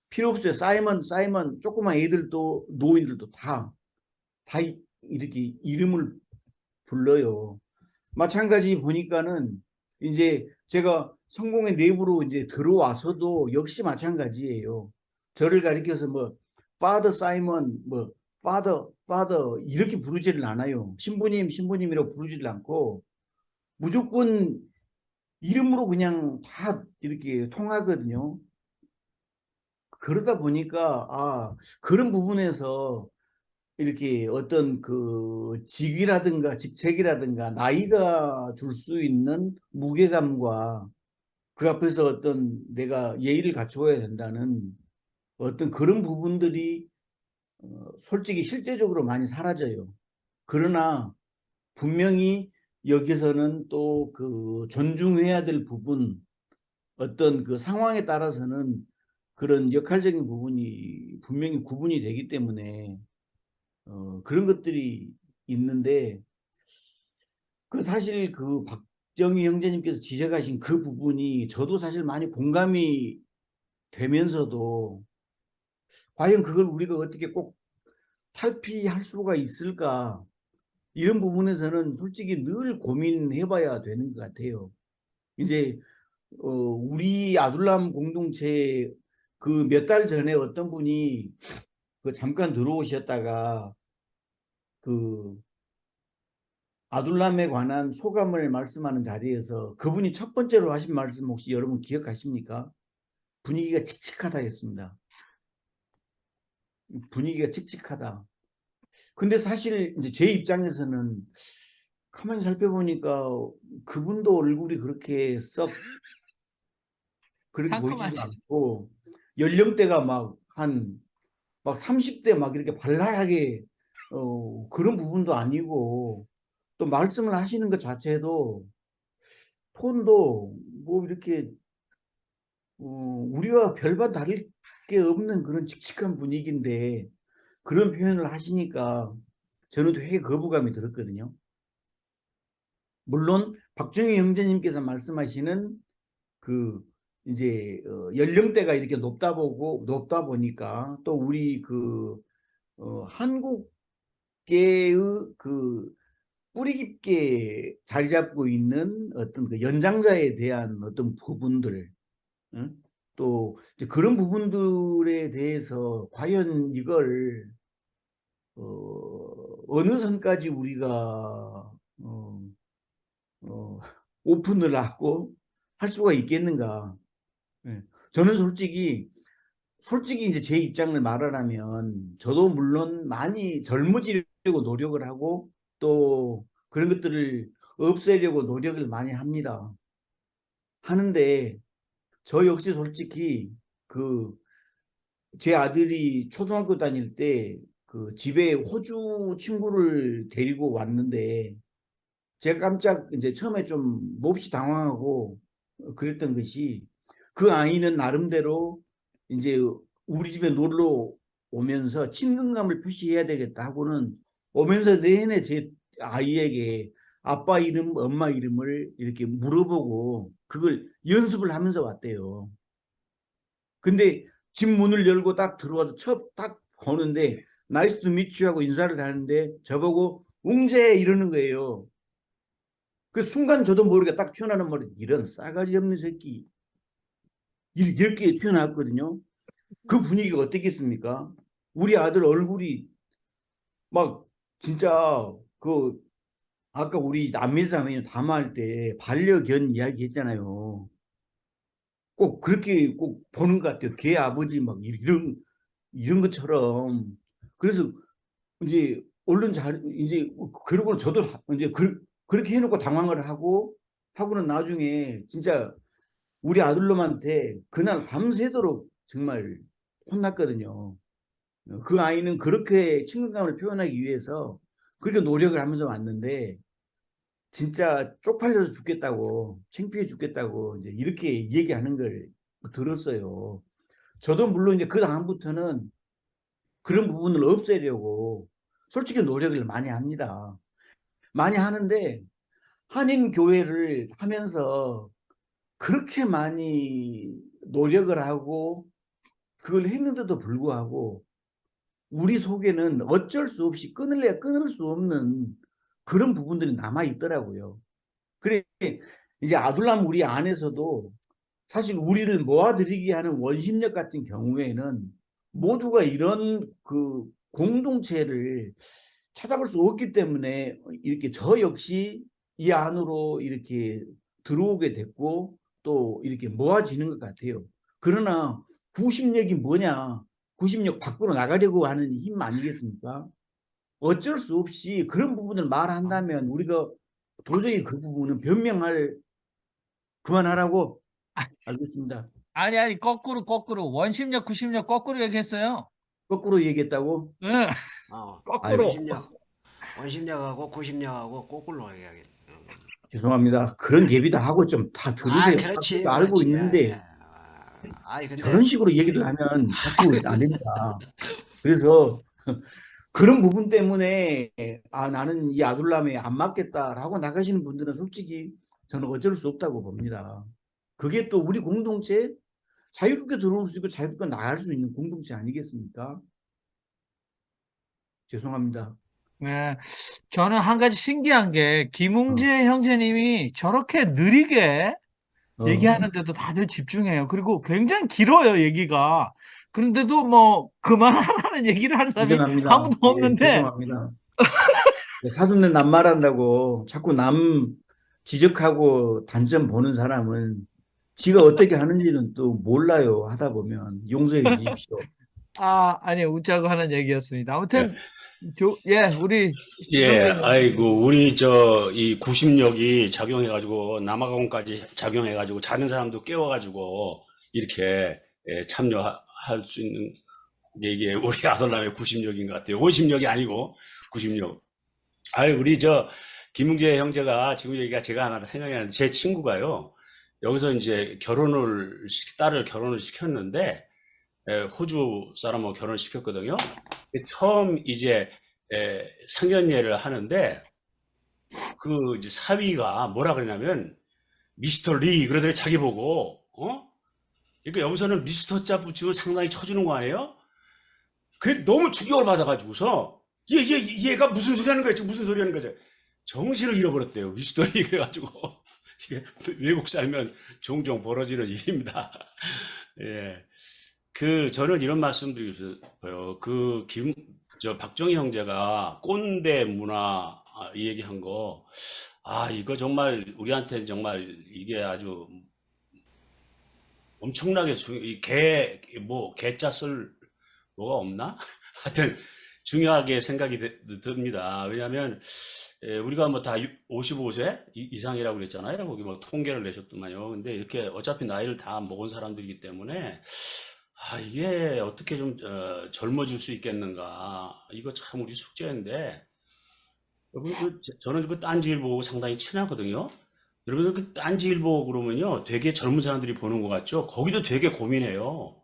필요 없어요. 사이먼 조그만 애들도 노인들도 다 이렇게 이름을 불러요. 마찬가지 보니까는 이제 제가 성공의 내부로 이제 들어와서도 역시 마찬가지예요. 저를 가리켜서 뭐 파더 사이먼 뭐 파더 이렇게 부르지를 않아요. 신부님이라고 부르지를 않고 무조건 이름으로 그냥 다 이렇게 통하거든요. 그러다 보니까 그런 부분에서 이렇게 어떤 그 직위라든가 직책이라든가 나이가 줄 수 있는 무게감과 그 앞에서 어떤 내가 예의를 갖춰야 된다는 어떤 그런 부분들이 솔직히 실제적으로 많이 사라져요. 그러나 분명히 여기서는 또 그 존중해야 될 부분 어떤 그 상황에 따라서는 그런 역할적인 부분이 분명히 구분이 되기 때문에 그런 것들이 있는데 그 사실 그 박정희 형제님께서 지적하신 그 부분이 저도 사실 많이 공감이 되면서도 과연 그걸 우리가 어떻게 꼭 탈피할 수가 있을까 이런 부분에서는 솔직히 늘 고민해봐야 되는 것 같아요. 이제 우리 아둘람 공동체 그 몇 달 전에 어떤 분이 그 잠깐 들어오셨다가 그 아둘람에 관한 소감을 말씀하는 자리에서 그분이 첫 번째로 하신 말씀 혹시 여러분 기억하십니까? 분위기가 칙칙하다였습니다. 분위기가 칙칙하다. 근데 사실 이제 제 입장에서는 가만히 살펴보니까 그분도 얼굴이 그렇게 썩 그렇게 보이지도 상큼하지. 않고 연령대가 막 30대 막 이렇게 발랄하게 그런 부분도 아니고 또 말씀을 하시는 것 자체도 톤도 뭐 이렇게 우리와 별반 다를 게 없는 그런 칙칙한 분위기인데 그런 표현을 하시니까 저는 되게 거부감이 들었거든요. 물론 박정희 형제님께서 말씀하시는 그 이제 연령대가 이렇게 높다 보니까 또 우리 그 한국계의 그 뿌리 깊게 자리 잡고 있는 어떤 그 연장자에 대한 어떤 부분들, 응? 또 이제 그런 부분들에 대해서 과연 이걸 어느 선까지 우리가 어, 오픈을 하고 할 수가 있겠는가? 예. 저는 솔직히 이제 제 입장을 말하라면 저도 물론 많이 젊어지려고 노력을 하고 또 그런 것들을 없애려고 노력을 많이 합니다. 하는데 저 역시 솔직히 그 제 아들이 초등학교 다닐 때 그 집에 호주 친구를 데리고 왔는데 제가 깜짝 이제 처음에 좀 몹시 당황하고 그랬던 것이 그 아이는 나름대로 이제 우리 집에 놀러 오면서 친근감을 표시해야 되겠다 하고는 오면서 내내 제 아이에게 아빠 이름, 엄마 이름을 이렇게 물어보고 그걸 연습을 하면서 왔대요. 근데 집 문을 열고 딱 들어와서 딱 보는데 나이스 투 미츠 하고 인사를 하는데 저보고 웅재 이러는 거예요. 그 순간 저도 모르게 딱 튀어나오는 말이 이런 싸가지 없는 새끼 이렇게 튀어나왔거든요. 그 분위기가 어땠겠습니까? 우리 아들 얼굴이 막 진짜 그 아까 우리 남매자매 담화할 때 반려견 이야기 했잖아요. 꼭 그렇게 꼭 보는 것 같아요. 걔 아버지 막 이런 것처럼 그래서 이제 언론 잘 이제 그러고 저도 이제 그렇게 해놓고 당황을 하고는 나중에 진짜 우리 아들놈한테 그날 밤새도록 정말 혼났거든요. 그 아이는 그렇게 친근감을 표현하기 위해서 그렇게 노력을 하면서 왔는데 진짜 쪽팔려서 죽겠다고 창피해 죽겠다고 이제 이렇게 얘기하는 걸 들었어요. 저도 물론 이제 그 다음부터는 그런 부분을 없애려고 솔직히 노력을 많이 합니다. 많이 하는데 한인 교회를 하면서 그렇게 많이 노력을 하고 그걸 했는데도 불구하고 우리 속에는 어쩔 수 없이 끊을래야 끊을 수 없는 그런 부분들이 남아 있더라고요. 그래 이제 아둘람 우리 안에서도 사실 우리를 모아들이게 하는 원심력 같은 경우에는 모두가 이런 그 공동체를 찾아볼 수 없기 때문에 이렇게 저 역시 이 안으로 이렇게 들어오게 됐고 또 이렇게 모아지는 것 같아요. 그러나 구심력이 뭐냐? 구심력 밖으로 나가려고 하는 힘 아니겠습니까? 어쩔 수 없이 그런 부분을 말한다면 우리가 도저히 그 부분은 변명할 그만하라고. 알겠습니다. 아니, 거꾸로, 원심력, 구심력 거꾸로 얘기했어요. 거꾸로 얘기했다고? 네, 아이고, 거꾸로. 원심력하고 구심력하고 거꾸로 얘기하겠. 죄송합니다. 그런 예비도 하고 좀 다 들으세요. 그렇지, 알고 그렇지. 있는데 예. 아이 근데 저런 식으로 얘기를 하면 자꾸 안 됩니다. 그래서 그런 부분 때문에 나는 이 아둘람에 안 맞겠다라고 나가시는 분들은 솔직히 저는 어쩔 수 없다고 봅니다. 그게 또 우리 공동체 자유롭게 들어올 수 있고 자유롭게 나갈 수 있는 공동체 아니겠습니까? 죄송합니다. 네, 저는 한 가지 신기한 게 김웅재 형제님이 저렇게 느리게 얘기하는데도 다들 집중해요. 그리고 굉장히 길어요, 얘기가. 그런데도 뭐 그만하라는 얘기를 하는 사람이 인정합니다. 아무도 예, 없는데 죄송합니다. 사돈네 남말한다고 자꾸 남 지적하고 단점 보는 사람은 지가 어떻게 하는지는 또 몰라요. 하다 보면 용서해 주십시오. 아니 웃자고 하는 얘기였습니다. 아무튼 우리 예, 선생님. 아이고, 우리 이 구심력이 작용해가지고, 남아공까지 작용해가지고, 자는 사람도 깨워가지고, 이렇게 참여할 수 있는 게 이게 우리 아들남의 구심력인 것 같아요. 원심력이 아니고, 구심력. 우리 김웅재 형제가 지금 얘기가 제가 하나 생각이 나는데, 제 친구가요, 여기서 이제 딸을 결혼을 시켰는데, 호주 사람하고 결혼을 시켰거든요. 처음 이제 상견례를 하는데 그 이제 사위가 뭐라 그러냐면 미스터 리 그러더니 자기 보고 그러니까 여기서는 미스터 자 붙이고 상당히 쳐주는 거 아니에요? 그게 너무 충격을 받아가지고서 얘가 무슨 소리 하는 거야? 지금 무슨 소리 하는 거지? 정신을 잃어버렸대요. 미스터 리 그래가지고 이게 외국 살면 종종 벌어지는 일입니다. 예. 저는 이런 말씀 드리고 싶어요. 박정희 형제가 꼰대 문화 이 얘기한 거, 이거 정말 우리한테는 정말 이게 아주 엄청나게 개짜 쓸 뭐가 없나? 하여튼 중요하게 생각이 듭니다. 왜냐하면 우리가 뭐 다 55세 이상이라고 그랬잖아요. 거기 뭐 통계를 내셨더만요. 근데 이렇게 어차피 나이를 다 먹은 사람들이기 때문에 이게 어떻게 좀 젊어질 수 있겠는가. 이거 참 우리 숙제인데, 여러분, 저는 그 딴지일보 상당히 친하거든요. 여러분, 그 딴지일보 그러면요, 되게 젊은 사람들이 보는 것 같죠? 거기도 되게 고민해요.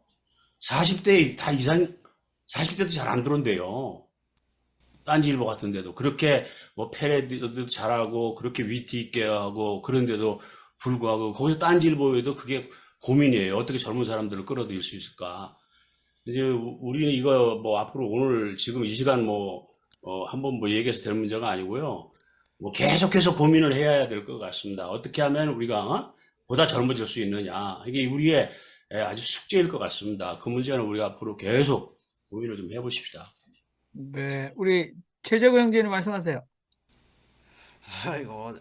40대 다 이상, 40대도 잘 안 들어온대요. 딴지일보 같은 데도. 그렇게 뭐 패러디도 잘하고, 그렇게 위트 있게 하고, 그런데도 불구하고, 거기서 딴지일보에도 그게 고민이에요. 어떻게 젊은 사람들을 끌어들일 수 있을까? 이제 우리는 이거 뭐 앞으로 오늘 지금 이 시간 한번 얘기해서 될 문제가 아니고요. 뭐 계속해서 고민을 해야 될 것 같습니다. 어떻게 하면 우리가 보다 젊어질 수 있느냐. 이게 우리의 아주 숙제일 것 같습니다. 그 문제는 우리가 앞으로 계속 고민을 좀 해보십시다. 네, 우리 최재구 형제님 말씀하세요. 아이고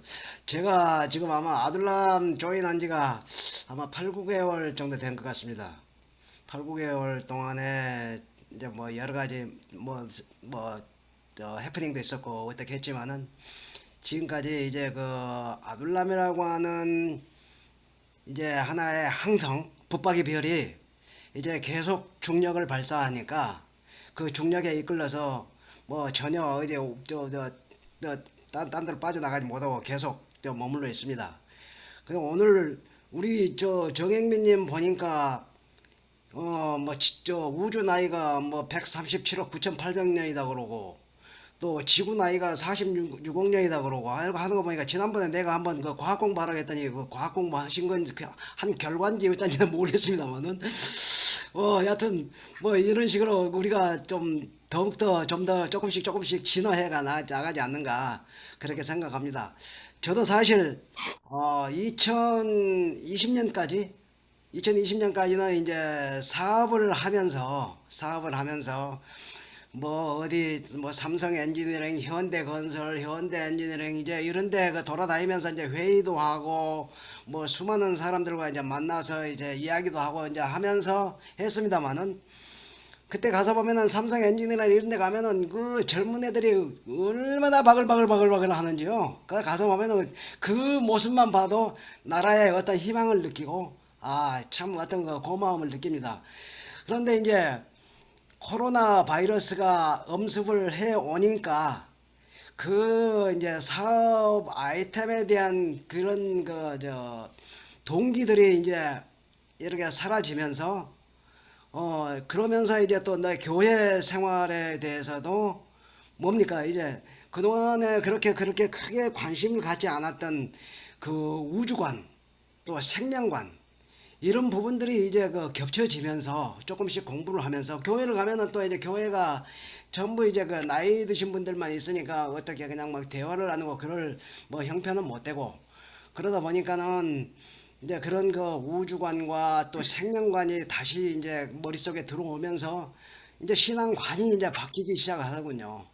제가 지금 아마 아들남 조인한 지가 아마 8, 9개월 정도 된 것 같습니다. 8, 9개월 동안에 이제 뭐 여러 가지 해프닝도 있었고 어떻게 했지만은 지금까지 이제 그 아둘람이라고 하는 이제 하나의 항성 붙박이 별이 이제 계속 중력을 발사하니까 그 중력에 이끌려서 뭐 전혀 어디 딴 데로 빠져나가지 못하고 계속 머물러 있습니다. 그리고 오늘 우리 정행민님 보니까 우주 나이가 뭐 137억 9,800년이다 그러고 또 지구 나이가 46억 년이다 그러고 하는 거 보니까 지난번에 내가 한번 그 과학 공부하라고 했더니 그 과학 공부 하신 건 한 결과인지 어쩐지는 모르겠습니다만은 여하튼 뭐 이런 식으로 우리가 좀 더욱더 좀 더 조금씩 진화해가 나가지 않는가 그렇게 생각합니다. 저도 사실 2020년까지는 이제 사업을 하면서 뭐 어디 뭐 삼성 엔지니어링, 현대건설, 현대엔지니어링 이제 이런데 그 돌아다니면서 이제 회의도 하고 뭐 수많은 사람들과 이제 만나서 이제 이야기도 하고 이제 하면서 했습니다만은 그때 가서 보면은 삼성 엔지니어링 이런 데 가면은 그 젊은 애들이 얼마나 바글바글 하는지요. 그 가서 보면은 그 모습만 봐도 나라의 어떤 희망을 느끼고 참 어떤 그 고마움을 느낍니다. 그런데 이제 코로나 바이러스가 엄습을 해 오니까 그 이제 사업 아이템에 대한 그런 동기들이 이제 이렇게 사라지면서 그러면서 이제 또 내 교회 생활에 대해서도 뭡니까 이제 그동안에 그렇게 크게 관심을 갖지 않았던 그 우주관 또 생명관 이런 부분들이 이제 그 겹쳐지면서 조금씩 공부를 하면서 교회를 가면은 또 이제 교회가 전부 이제 그 나이 드신 분들만 있으니까 어떻게 그냥 막 대화를 나누고 그럴 뭐 형편은 못 되고 그러다 보니까는 이제 그런 그 우주관과 또 생명관이 다시 이제 머릿속에 들어오면서 이제 신앙관이 이제 바뀌기 시작하더군요.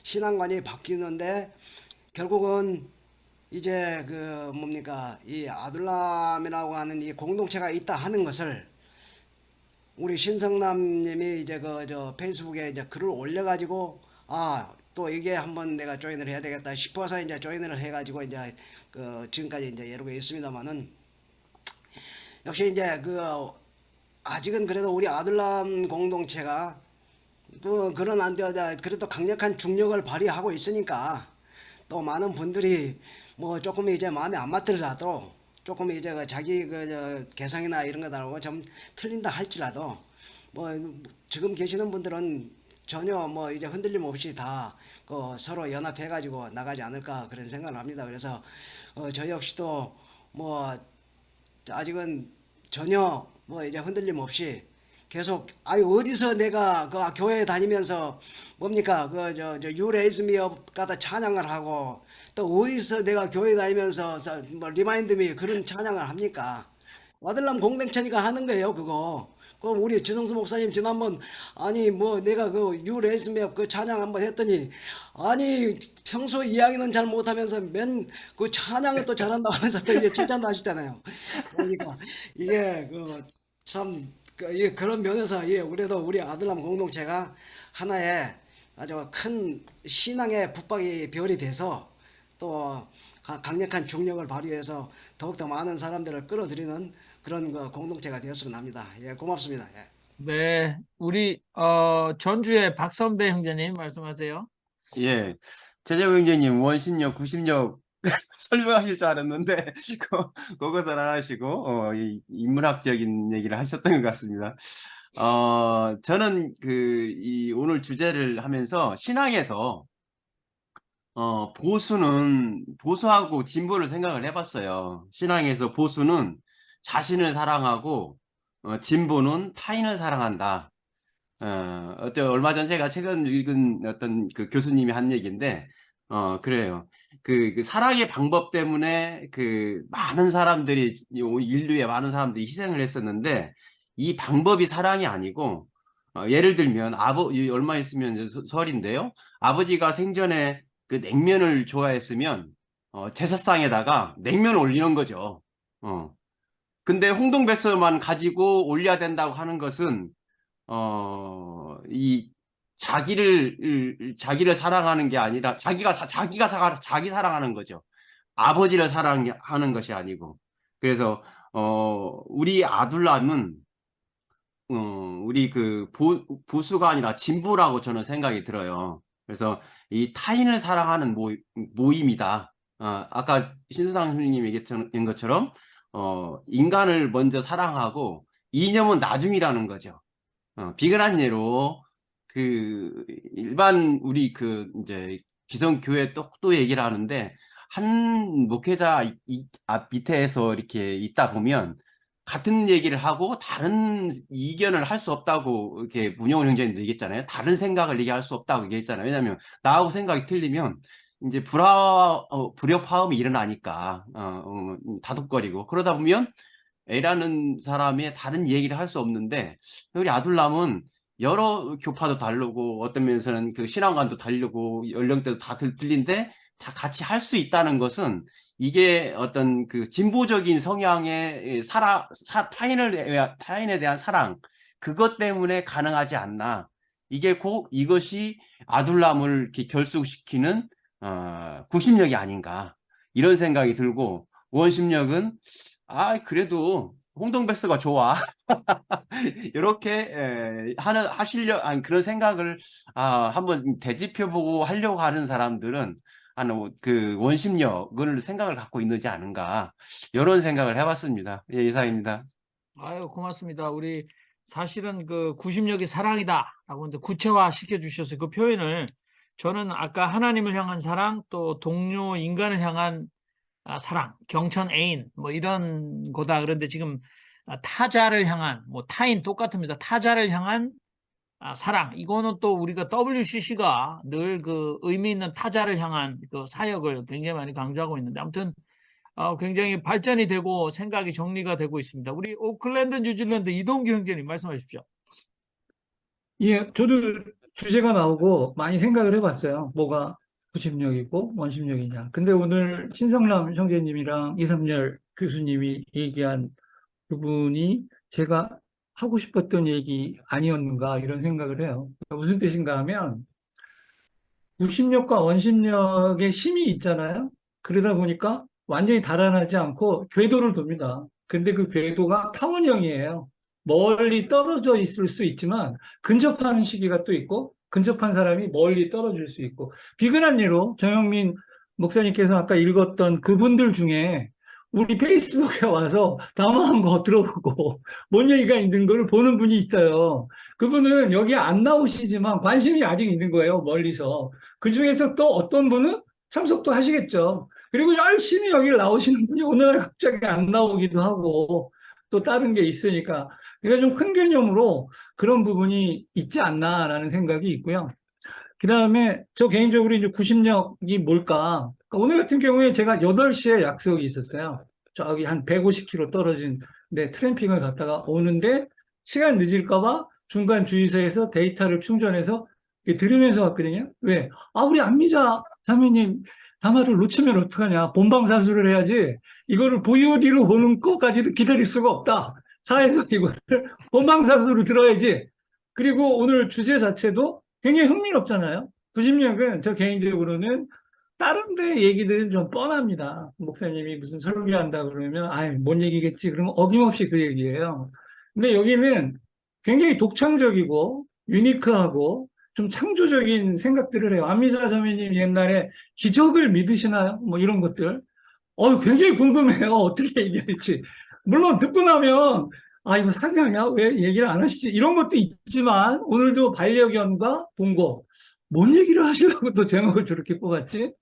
신앙관이 바뀌는데 결국은 이제 그 뭡니까 이 아둘람이라고 하는 이 공동체가 있다 하는 것을 우리 신성남님이 이제 페이스북에 이제 글을 올려가지고 또 이게 한번 내가 조인을 해야 되겠다 싶어서 이제 조인을 해가지고 이제 지금까지 이제 이러고 있습니다만은 역시 이제 아직은 그래도 우리 아둘람 공동체가 그런 그래도 강력한 중력을 발휘하고 있으니까 또 많은 분들이 뭐 조금 이제 마음에 안 맞더라도 조금 이제 자기 개성이나 이런 거다라고 좀 틀린다 할지라도 뭐 지금 계시는 분들은 전혀 뭐 이제 흔들림 없이 다 서로 연합해 가지고 나가지 않을까 그런 생각을 합니다. 그래서 저 역시도 뭐 아직은 전혀 뭐 이제 흔들림 없이 계속 어디서 내가 교회 다니면서 뭡니까 You raise me up 가다 찬양을 하고 또 어디서 내가 교회 다니면서 뭐 리마인드 미 그런 찬양을 합니까? 아들람 공동체니까 하는 거예요 그거. 우리 지성수 목사님 지난번 뭐 내가 You raise me up 그 찬양 한번 했더니 평소 이야기는 잘 못하면서 맨 그 찬양을 또 잘한다고 하면서 또 이게 칭찬도 하시잖아요. 그러니까 이게 참 그런 면에서 그래도 우리 아들람 공동체가 하나의 아주 큰 신앙의 붙박이 별이 돼서 또 강력한 중력을 발휘해서 더욱더 많은 사람들을 끌어들이는 그런 공동체가 되었으면 합니다. 고맙습니다. 네, 우리 전주의 박선배 형제님 말씀하세요. 예, 최재호 형제님 원심력, 구심력 설명하실 줄 알았는데 그것은 안 하시고 이 인문학적인 얘기를 하셨던 것 같습니다. 저는 이 오늘 주제를 하면서 신앙에서 보수하고 진보를 생각을 해봤어요. 신앙에서 보수는 자신을 사랑하고 진보는 타인을 사랑한다. 얼마 전 제가 최근 읽은 어떤 그 교수님이 한 얘기인데, 그래요. 그 사랑의 방법 때문에 많은 사람들이, 인류의 많은 사람들이 희생을 했었는데, 이 방법이 사랑이 아니고, 예를 들면, 얼마 있으면 이제 설인데요. 아버지가 생전에 그 냉면을 좋아했으면, 제사상에다가 냉면을 올리는 거죠. 근데 홍동백서만 가지고 올려야 된다고 하는 것은 이 자기를 사랑하는 게 아니라 자기 사랑하는 거죠. 아버지를 사랑하는 것이 아니고. 그래서 우리 아둘람은 우리 그 보수가 아니라 진보라고 저는 생각이 들어요. 그래서 이 타인을 사랑하는 모임이다. 아까 신수상 선생님이 얘기한 것처럼 인간을 먼저 사랑하고 이념은 나중이라는 거죠. 비근한 예로 그 일반 우리 그 이제 기성교회 또 얘기를 하는데 한 목회자 밑에서 이렇게 있다 보면 같은 얘기를 하고 다른 이견을 할 수 없다고 이렇게 문영훈 형제님도 얘기했잖아요. 다른 생각을 얘기할 수 없다고 얘기했잖아요. 왜냐하면 나하고 생각이 틀리면 이제 불협화음이 일어나니까 다독거리고 그러다 보면 A라는 사람의 다른 얘기를 할 수 없는데 우리 아둘람은 여러 교파도 다르고 어떤 면에서는 그 신앙관도 다르고 연령대도 다 틀린데 다 같이 할 수 있다는 것은 이게 어떤 그 진보적인 성향의 타인에 대한 사랑 그것 때문에 가능하지 않나. 이게 곧 이것이 아둘람을 이렇게 결속시키는 구심력이 아닌가 이런 생각이 들고 원심력은 그래도 홍동백서가 좋아. 이렇게 그런 생각을 한번 되짚어보고 하려고 하는 사람들은 그 원심력을 생각을 갖고 있는지 않은가 이런 생각을 해봤습니다. 예, 이상입니다. 아유, 고맙습니다. 우리 사실은 그 구심력이 사랑이다라고 이제 구체화 시켜주셔서 그 표현을 저는 아까 하나님을 향한 사랑 또 동료 인간을 향한 사랑, 경천 애인 뭐 이런 거다. 그런데 지금 타자를 향한 뭐 타인 똑같습니다. 타자를 향한 사랑. 이거는 또 우리가 WCC가 늘 그 의미 있는 타자를 향한 그 사역을 굉장히 많이 강조하고 있는데 아무튼 굉장히 발전이 되고 생각이 정리가 되고 있습니다. 우리 오클랜드 뉴질랜드 이동규 형제님 말씀하십시오. 예, 저도 주제가 나오고 많이 생각을 해봤어요. 뭐가 구심력이고 원심력이냐. 근데 오늘 신성남 형제님이랑 이삼열 교수님이 얘기한 부분이 제가 하고 싶었던 얘기 아니었는가 이런 생각을 해요. 무슨 뜻인가 하면 구심력과 원심력의 힘이 있잖아요. 그러다 보니까 완전히 달아나지 않고 궤도를 돕니다. 근데 그 궤도가 타원형이에요. 멀리 떨어져 있을 수 있지만 근접하는 시기가 또 있고 근접한 사람이 멀리 떨어질 수 있고 비근한 예로 정영민 목사님께서 아까 읽었던 그분들 중에 우리 페이스북에 와서 담화한 거 들어보고 뭔 얘기가 있는 걸 보는 분이 있어요. 그분은 여기 안 나오시지만 관심이 아직 있는 거예요. 멀리서. 그중에서 또 어떤 분은 참석도 하시겠죠. 그리고 열심히 여기 나오시는 분이 오늘 갑자기 안 나오기도 하고 또 다른 게 있으니까 그러니까 좀 큰 개념으로 그런 부분이 있지 않나라는 생각이 있고요. 그 다음에 저 개인적으로 이제 구심력이 뭘까? 그러니까 오늘 같은 경우에 제가 8시에 약속이 있었어요. 저기 한 150km 떨어진 트램핑을 갔다가 오는데 시간 늦을까봐 중간 주유소에서 데이터를 충전해서 들으면서 왔거든요. 왜? 우리 안미자 자매님 담화를 놓치면 어떡하냐. 본방사수를 해야지. 이거를 VOD로 보는 것까지도 기다릴 수가 없다. 차에서 이거를 본방사수를 들어야지. 그리고 오늘 주제 자체도 굉장히 흥미롭잖아요. 구심력은 저 개인적으로는 다른 데 얘기들은 좀 뻔합니다. 목사님이 무슨 설교한다 그러면 뭔 얘기겠지. 그러면 어김없이 그 얘기예요. 근데 여기는 굉장히 독창적이고 유니크하고 좀 창조적인 생각들을 해요. 안미자 자매님 옛날에 기적을 믿으시나요? 뭐 이런 것들. 굉장히 궁금해요. 어떻게 얘기할지. 물론 듣고 나면 이거 사기하냐? 왜 얘기를 안 하시지? 이런 것도 있지만 오늘도 반려견과 동거 뭔 얘기를 하시려고 또 제목을 저렇게 뽑았지?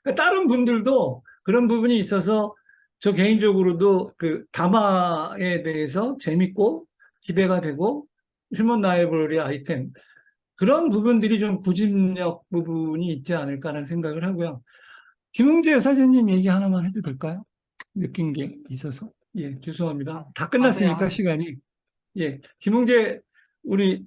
그러니까 다른 분들도 그런 부분이 있어서 저 개인적으로도 그 담화에 대해서 재밌고 기대가 되고 휴먼 라이브러리 아이템 그런 부분들이 좀 구심력 부분이 있지 않을까라는 생각을 하고요. 김웅재 사장님 얘기 하나만 해도 될까요? 느낀 게 있어서. 예, 죄송합니다. 다 끝났으니까 시간이. 예, 김웅재 우리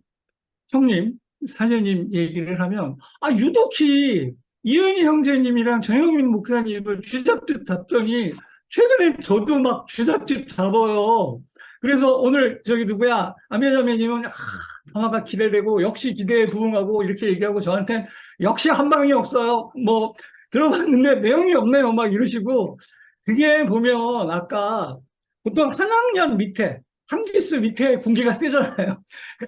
형님, 사장님 얘기를 하면 유독히 이은희 형제님이랑 정영민 목사님을 쥐잡듯 잡더니 최근에 저도 막 쥐잡듯 잡아요. 그래서 오늘 저기 누구야 안배자매님은 아마가 기대되고 역시 기대에 부응하고 이렇게 얘기하고 저한테는 역시 한 방이 없어요. 뭐 들어봤는데 내용이 없네요. 막 이러시고 그게 보면 아까 보통 한 학년 밑에 한 기수 밑에 군기가 세잖아요.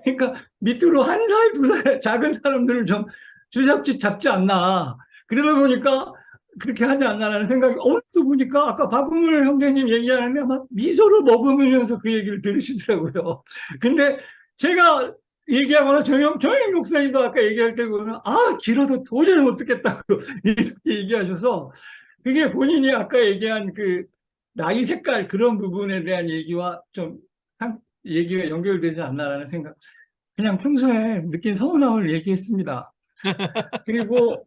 그러니까 밑으로 한 살, 두 살 작은 사람들을 좀 주잡지 잡지 않나. 그러다 보니까 그렇게 하지 않나라는 생각이 오늘 또 보니까 아까 박우물 형제님 얘기하는데 막 미소를 머금으면서 그 얘기를 들으시더라고요. 근데 제가 얘기하거나 정영 목사님도 아까 얘기할 때 보면 길어도 도저히 못 듣겠다고 이렇게 얘기하셔서 그게 본인이 아까 얘기한 그 나이 색깔 그런 부분에 대한 얘기와 좀 얘기가 연결되지 않나라는 생각. 그냥 평소에 느낀 서운함을 얘기했습니다. 그리고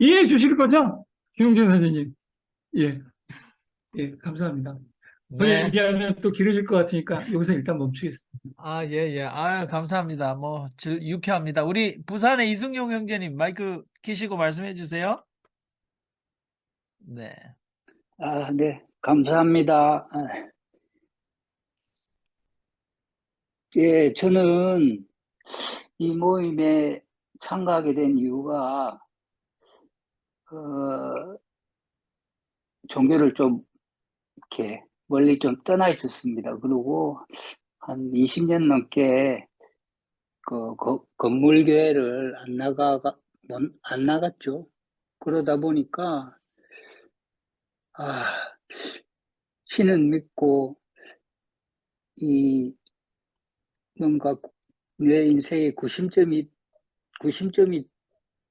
이해해 주실 거죠? 김용준 선생님. 예, 예, 감사합니다. 더 네. 얘기하면 또 길어질 것 같으니까 여기서 일단 멈추겠습니다. 예, 예. 감사합니다. 뭐, 유쾌합니다. 우리 부산의 이승용 형제님, 마이크 키시고 말씀해 주세요. 네. 네, 감사합니다. 예, 저는 이 모임에 참가하게 된 이유가, 종교를 좀 이렇게 멀리 좀 떠나 있었습니다. 그리고 한 20년 넘게 건물교회를 안 나갔죠. 그러다 보니까, 신은 믿고, 뭔가 내 인생의 구심점이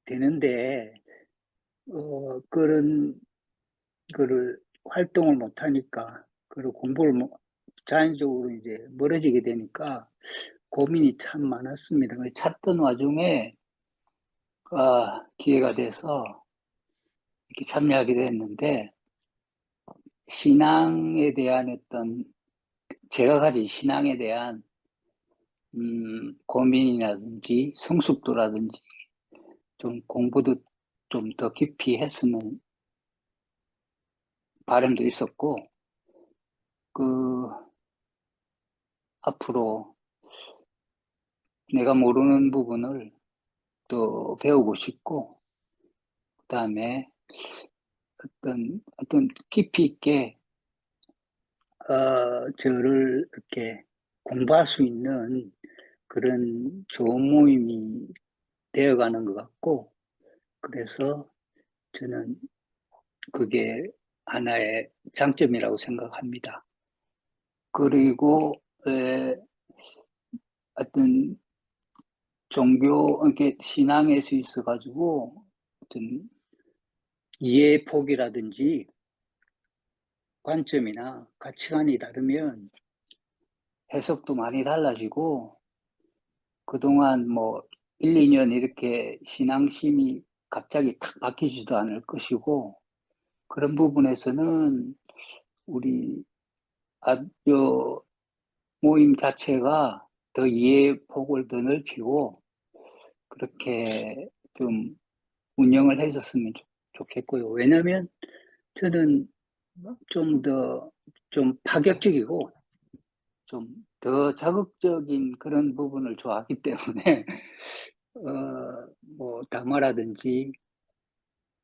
되는데, 그런 거를 활동을 못하니까, 그리고 공부를 자연적으로 이제 멀어지게 되니까 고민이 참 많았습니다. 찾던 와중에, 기회가 돼서 이렇게 참여하게 됐는데, 신앙에 대한 제가 가진 신앙에 대한, 고민이라든지 성숙도라든지 좀 공부도 좀 더 깊이 했으면 바람도 있었고, 앞으로 내가 모르는 부분을 또 배우고 싶고, 그 다음에 어떤 깊이 있게, 저를 이렇게 공부할 수 있는 그런 좋은 모임이 되어가는 것 같고, 그래서 저는 그게 하나의 장점이라고 생각합니다. 그리고 어떤 이렇게 신앙에서 있어가지고 어떤 이해의 폭이라든지 관점이나 가치관이 다르면 해석도 많이 달라지고, 그동안 뭐 1, 2년 이렇게 신앙심이 갑자기 탁 바뀌지도 않을 것이고, 그런 부분에서는 우리 모임 자체가 더 이해의 폭을 더 넓히고 그렇게 좀 운영을 해줬으면 좋겠고요. 왜냐하면 저는 좀 파격적이고 좀 더 자극적인 그런 부분을 좋아하기 때문에 뭐 담화라든지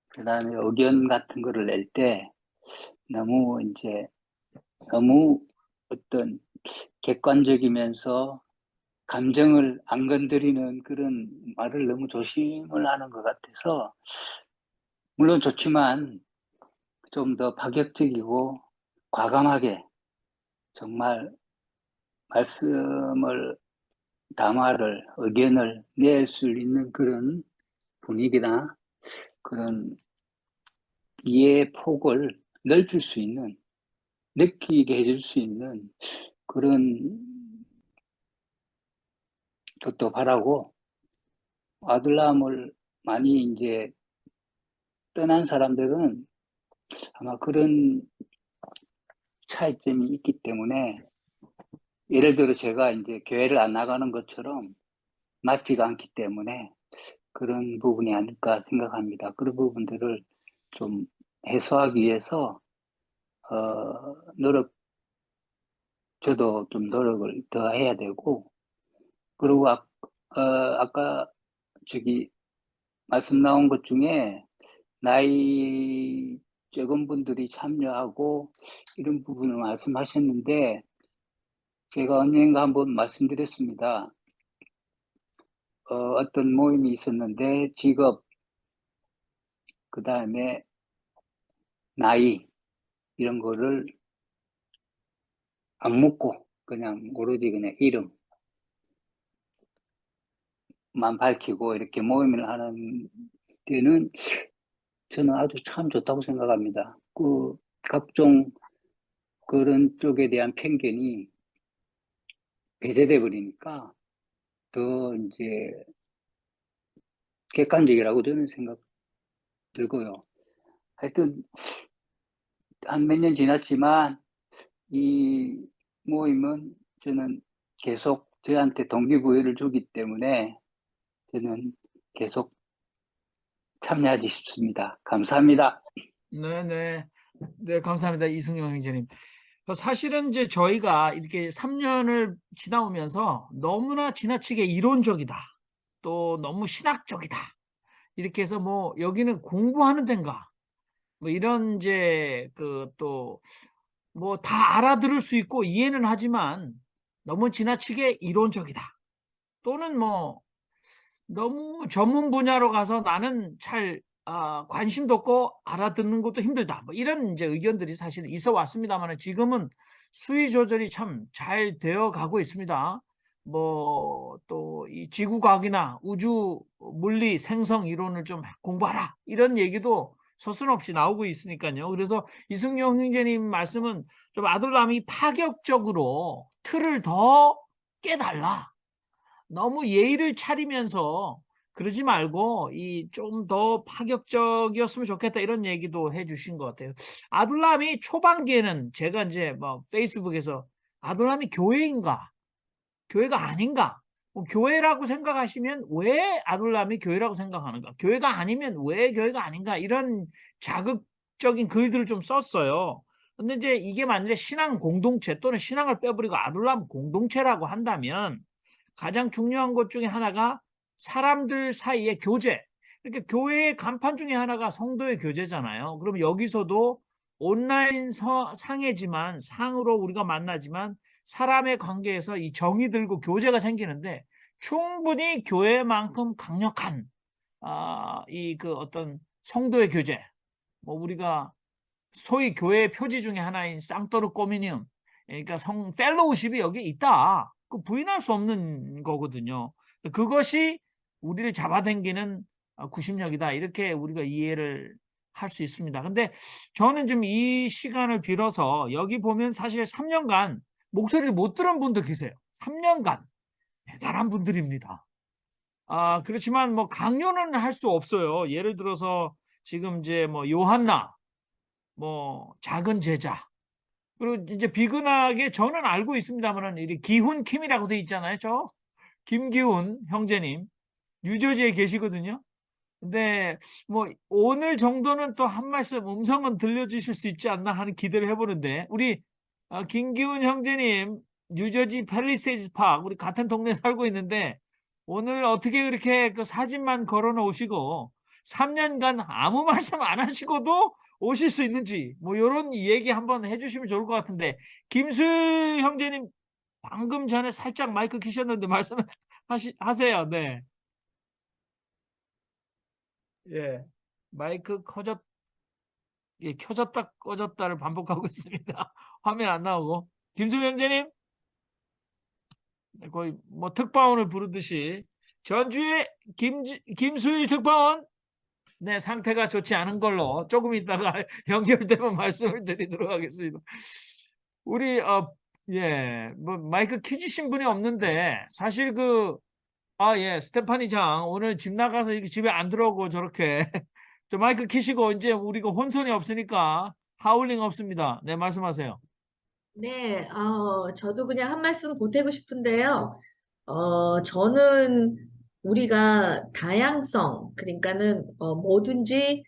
그다음에 의견 같은 거를 낼 때 너무 어떤 객관적이면서 감정을 안 건드리는 그런 말을 너무 조심을 하는 것 같아서, 물론 좋지만 좀 더 파격적이고 과감하게 정말 담화를, 의견을 낼 수 있는 그런 분위기나 그런 이해의 폭을 넓힐 수 있는, 느끼게 해줄 수 있는 그런 것도 바라고, 아들람을 많이 이제 떠난 사람들은 아마 그런 차이점이 있기 때문에, 예를 들어 제가 이제 교회를 안 나가는 것처럼 맞지가 않기 때문에 그런 부분이 아닐까 생각합니다. 그런 부분들을 좀 해소하기 위해서 저도 좀 노력을 더 해야 되고, 그리고 아까 저기 말씀 나온 것 중에 나이 적은 분들이 참여하고 이런 부분을 말씀하셨는데, 제가 언젠가 한번 말씀드렸습니다. 어떤 모임이 있었는데 직업, 그 다음에 나이 이런 거를 안 묻고 그냥 오로지 그냥 이름만 밝히고 이렇게 모임을 하는 데는 저는 아주 참 좋다고 생각합니다. 그 각종 그런 쪽에 대한 편견이 배제돼 버리니까 더 이제 객관적이라고 저는 생각 들고요. 하여튼 한 몇 년 지났지만 이 모임은 저는 계속 저한테 동기부여를 주기 때문에 저는 계속 참여하고 싶습니다. 감사합니다. 네네. 네, 감사합니다. 이승용 형제님. 사실은 이제 저희가 이렇게 3년을 지나오면서 너무나 지나치게 이론적이다. 또 너무 신학적이다. 이렇게 해서 뭐 여기는 공부하는 데인가? 뭐 이런 이제 그 또 뭐 다 알아들을 수 있고 이해는 하지만 너무 지나치게 이론적이다. 또는 뭐 너무 전문 분야로 가서 나는 잘 관심도 없고 알아듣는 것도 힘들다. 뭐 이런 이제 의견들이 사실 있어 왔습니다만 지금은 수위 조절이 참 잘 되어 가고 있습니다. 뭐 또 이 지구과학이나 우주 물리 생성 이론을 좀 공부하라 이런 얘기도 서슴없이 나오고 있으니까요. 그래서 이승용 형제님 말씀은 좀 아둘람이 파격적으로 틀을 더 깨달라. 너무 예의를 차리면서 그러지 말고 이 좀 더 파격적이었으면 좋겠다 이런 얘기도 해주신 것 같아요. 아둘람이 초반기에는 제가 이제 뭐 페이스북에서 아둘람이 교회인가 교회가 아닌가 뭐 교회라고 생각하시면 왜 아둘람이 교회라고 생각하는가 교회가 아니면 왜 교회가 아닌가 이런 자극적인 글들을 좀 썼어요. 근데 이제 이게 만약에 신앙 공동체 또는 신앙을 빼버리고 아둘람 공동체라고 한다면 가장 중요한 것 중에 하나가 사람들 사이의 교제. 이렇게 교회의 간판 중에 하나가 성도의 교제잖아요. 그럼 여기서도 온라인 상이지만 상으로 우리가 만나지만 사람의 관계에서 이 정이 들고 교제가 생기는데 충분히 교회만큼 강력한 이 그 어떤 성도의 교제. 뭐 우리가 소위 교회의 표지 중에 하나인 상토르 코미니움, 그러니까 펠로우십이 여기 있다. 그 부인할 수 없는 거거든요. 그것이 우리를 잡아당기는 구심력이다. 이렇게 우리가 이해를 할 수 있습니다. 근데 저는 좀 이 시간을 빌어서 여기 보면 사실 3년간 목소리를 못 들은 분도 계세요. 3년간 대단한 분들입니다. 그렇지만 뭐 강요는 할 수 없어요. 예를 들어서 지금 이제 뭐 요한나 뭐 작은 제자 그리고 이제 비근하게 저는 알고 있습니다만은 이 기훈 킴이라고 돼 있잖아요. 저 김기훈 형제님 뉴저지에 계시거든요. 근데 뭐 오늘 정도는 또 한 말씀 음성은 들려주실 수 있지 않나 하는 기대를 해보는데 우리 김기훈 형제님 뉴저지 팰리세이즈 파크 우리 같은 동네에 살고 있는데 오늘 어떻게 그렇게 그 사진만 걸어 놓으시고 3년간 아무 말씀 안 하시고도 오실 수 있는지 뭐 이런 얘기 한번 해주시면 좋을 것 같은데 김수일 형제님 방금 전에 살짝 마이크 키셨는데 말씀하세요. 네. 예. 마이크 켜졌다 꺼졌다를 반복하고 있습니다. 화면 안 나오고. 김수일 형제님 거의 뭐 특파원을 부르듯이 전주의 김수일 특파원 네, 상태가 좋지 않은 걸로 조금 있다가 연결되면 말씀을 드리도록 하겠습니다. 우리 예, 뭐 마이크 켜주신 분이 없는데 사실 예, 스테파니 장 오늘 집 나가서 이렇게 집에 안 들어오고 저렇게 저 마이크 켜시고 이제 우리가 혼선이 없으니까 하울링 없습니다. 네, 말씀하세요. 네, 저도 그냥 한 말씀 보태고 싶은데요. 저는 우리가 다양성, 그러니까는 뭐든지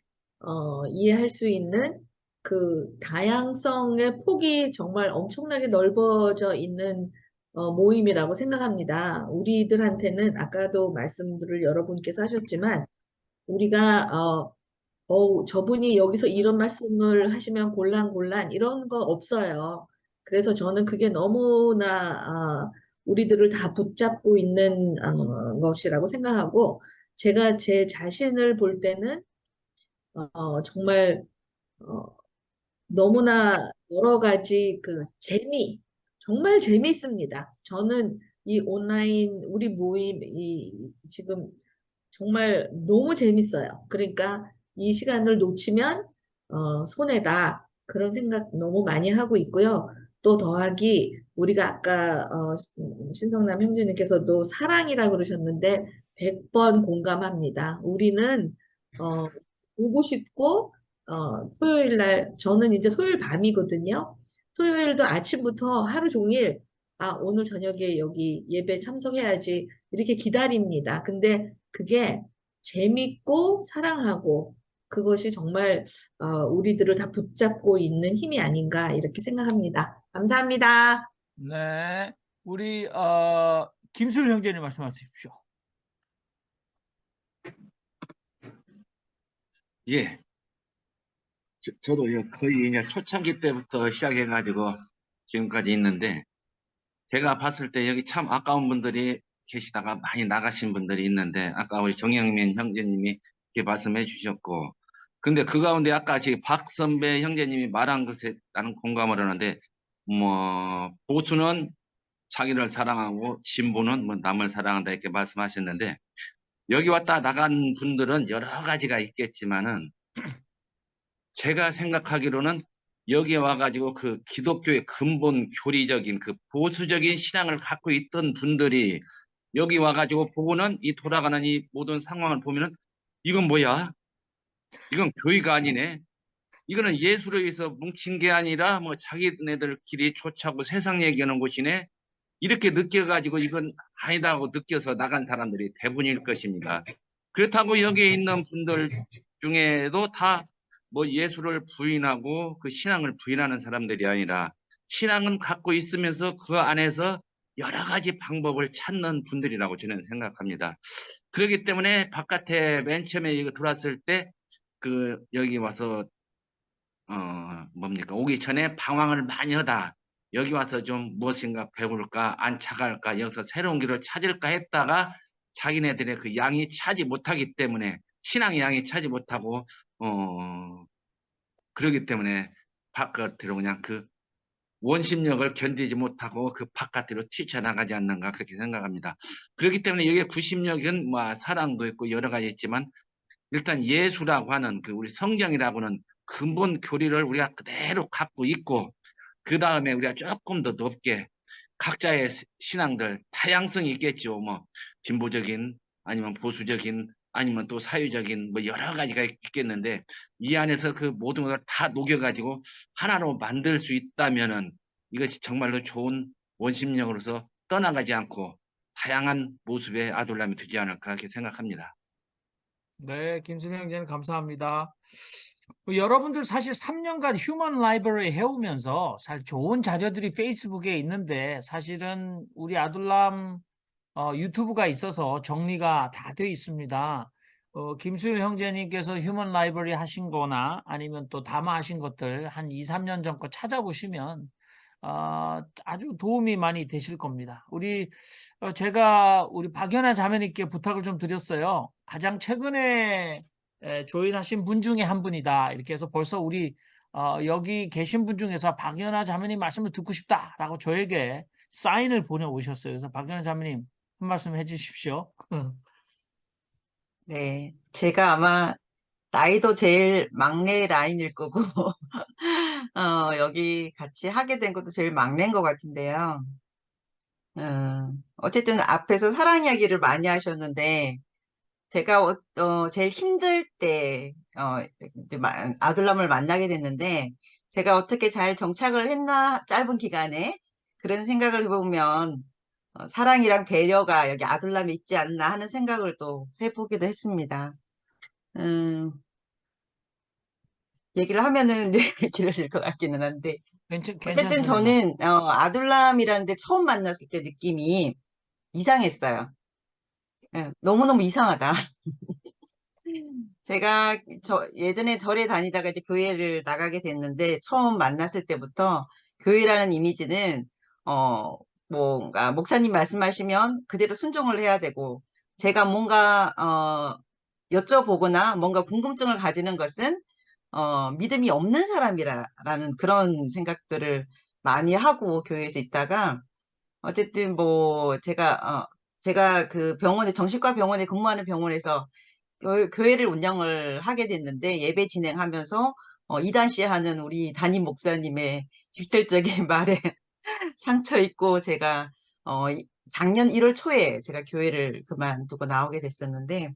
이해할 수 있는 그 다양성의 폭이 정말 엄청나게 넓어져 있는 모임이라고 생각합니다. 우리들한테는 아까도 말씀들을 여러분께서 하셨지만 우리가 저분이 여기서 이런 말씀을 하시면 곤란곤란 이런 거 없어요. 그래서 저는 그게 너무나 우리들을 다 붙잡고 있는 것이라고 생각하고 제가 제 자신을 볼 때는 정말 어, 너무나 여러 가지 그 정말 재미있습니다. 저는 이 온라인 우리 모임 지금 정말 너무 재밌어요. 그러니까 이 시간을 놓치면 손해다. 그런 생각 너무 많이 하고 있고요. 또 더하기 우리가 아까 신성남 형제님께서도 사랑이라고 그러셨는데 100번 공감합니다. 우리는 보고 싶고 토요일 날 저는 이제 토요일 밤이거든요. 토요일도 아침부터 하루 종일 오늘 저녁에 여기 예배 참석해야지 이렇게 기다립니다. 근데 그게 재밌고 사랑하고 그것이 정말 우리들을 다 붙잡고 있는 힘이 아닌가 이렇게 생각합니다. 감사합니다. 네. 우리 김수일 형제님 말씀하십시오. 예, 저도 거의 이제 초창기 때부터 시작해가지고 지금까지 있는데, 제가 봤을 때 여기 참 아까운 분들이 계시다가 많이 나가신 분들이 있는데, 아까 우리 정영민 형제님이 이렇게 말씀해 주셨고, 근데 그 가운데 아까 지금 박 선배 형제님이 말한 것에 나는 공감을 하는데, 보수는 자기를 사랑하고 진보는 남을 사랑한다 이렇게 말씀하셨는데, 여기 왔다 나간 분들은 여러 가지가 있겠지만은 제가 생각하기로는 여기에 와가지고 그 기독교의 근본 교리적인 그 보수적인 신앙을 갖고 있던 분들이 여기 와가지고 보고는 이 돌아가는 이 모든 상황을 보면은 이건 뭐야? 이건 교회가 아니네. 이거는 예수를 위해서 뭉친 게 아니라 자기네들끼리 쫓아고 세상 얘기하는 곳이네. 이렇게 느껴가지고 이건 아니다고 느껴서 나간 사람들이 대부분일 것입니다. 그렇다고 여기에 있는 분들 중에도 다 예수를 부인하고 그 신앙을 부인하는 사람들이 아니라 신앙은 갖고 있으면서 그 안에서 여러 가지 방법을 찾는 분들이라고 저는 생각합니다. 그렇기 때문에 바깥에 맨 처음에 이거 들어왔을 때 여기 와서 오기 전에 방황을 많이 하다 여기 와서 좀 무엇인가 배울까 안착할까 여기서 새로운 길을 찾을까 했다가 자기네들의 그 양이 차지 못하기 때문에 신앙의 양이 차지 못하고 그러기 때문에 바깥으로 그냥 그 원심력을 견디지 못하고 그 바깥으로 튀쳐나가지 않는가 그렇게 생각합니다. 그렇기 때문에 여기에 구심력은 사랑도 있고 여러 가지 있지만 일단 예수라고 하는 우리 성경이라고는 근본 교리를 우리가 그대로 갖고 있고 그 다음에 우리가 조금 더 높게 각자의 신앙들 다양성이 있겠죠. 진보적인 아니면 보수적인 아니면 또 사유적인 여러 가지가 있겠는데 이 안에서 그 모든 것을 다 녹여가지고 하나로 만들 수 있다면은 이것이 정말로 좋은 원심력으로서 떠나가지 않고 다양한 모습의 아둘람이 되지 않을까 그렇게 생각합니다. 네, 김순영 형제님 감사합니다. 여러분들 사실 3년간 휴먼 라이브러리 해오면서 사실 좋은 자료들이 페이스북에 있는데 사실은 우리 아둘람 유튜브가 있어서 정리가 다 되어 있습니다. 김수일 형제님께서 휴먼 라이브러리 하신 거나 아니면 또 담아하신 것들 한 2, 3년 전 거 찾아보시면 아주 도움이 많이 되실 겁니다. 제가 우리 박연아 자매님께 부탁을 좀 드렸어요. 가장 최근에 조인하신 분 중에 한 분이다. 이렇게 해서 벌써 우리 여기 계신 분 중에서 박연아 자매님 말씀을 듣고 싶다라고 저에게 사인을 보내오셨어요. 그래서 박연아 자매님 한 말씀 해주십시오. 네, 제가 아마 나이도 제일 막내 라인일 거고 여기 같이 하게 된 것도 제일 막내인 것 같은데요. 어쨌든 앞에서 사랑 이야기를 많이 하셨는데 제가 제일 힘들 때 이제 아들람을 만나게 됐는데 제가 어떻게 잘 정착을 했나 짧은 기간에 그런 생각을 해보면 사랑이랑 배려가 여기 아들람에 있지 않나 하는 생각을 또 해보기도 했습니다. 얘기를 하면은 길어질 것 같기는 한데 어쨌든 괜찮습니다. 저는 아둘람이라는 데 처음 만났을 때 느낌이 이상했어요. 예, 너무너무 이상하다. 제가 예전에 절에 다니다가 이제 교회를 나가게 됐는데 처음 만났을 때부터 교회라는 이미지는 뭔가 목사님 말씀하시면 그대로 순종을 해야 되고 제가 뭔가 여쭤보거나 뭔가 궁금증을 가지는 것은 믿음이 없는 사람이라는 그런 생각들을 많이 하고 교회에서 있다가 어쨌든 뭐 제가 그 병원에 정신과 병원에 근무하는 병원에서 교회를 운영을 하게 됐는데 예배 진행하면서 이단시 하는 우리 담임 목사님의 직설적인 말에 상처 있고 제가 작년 1월 초에 제가 교회를 그만두고 나오게 됐었는데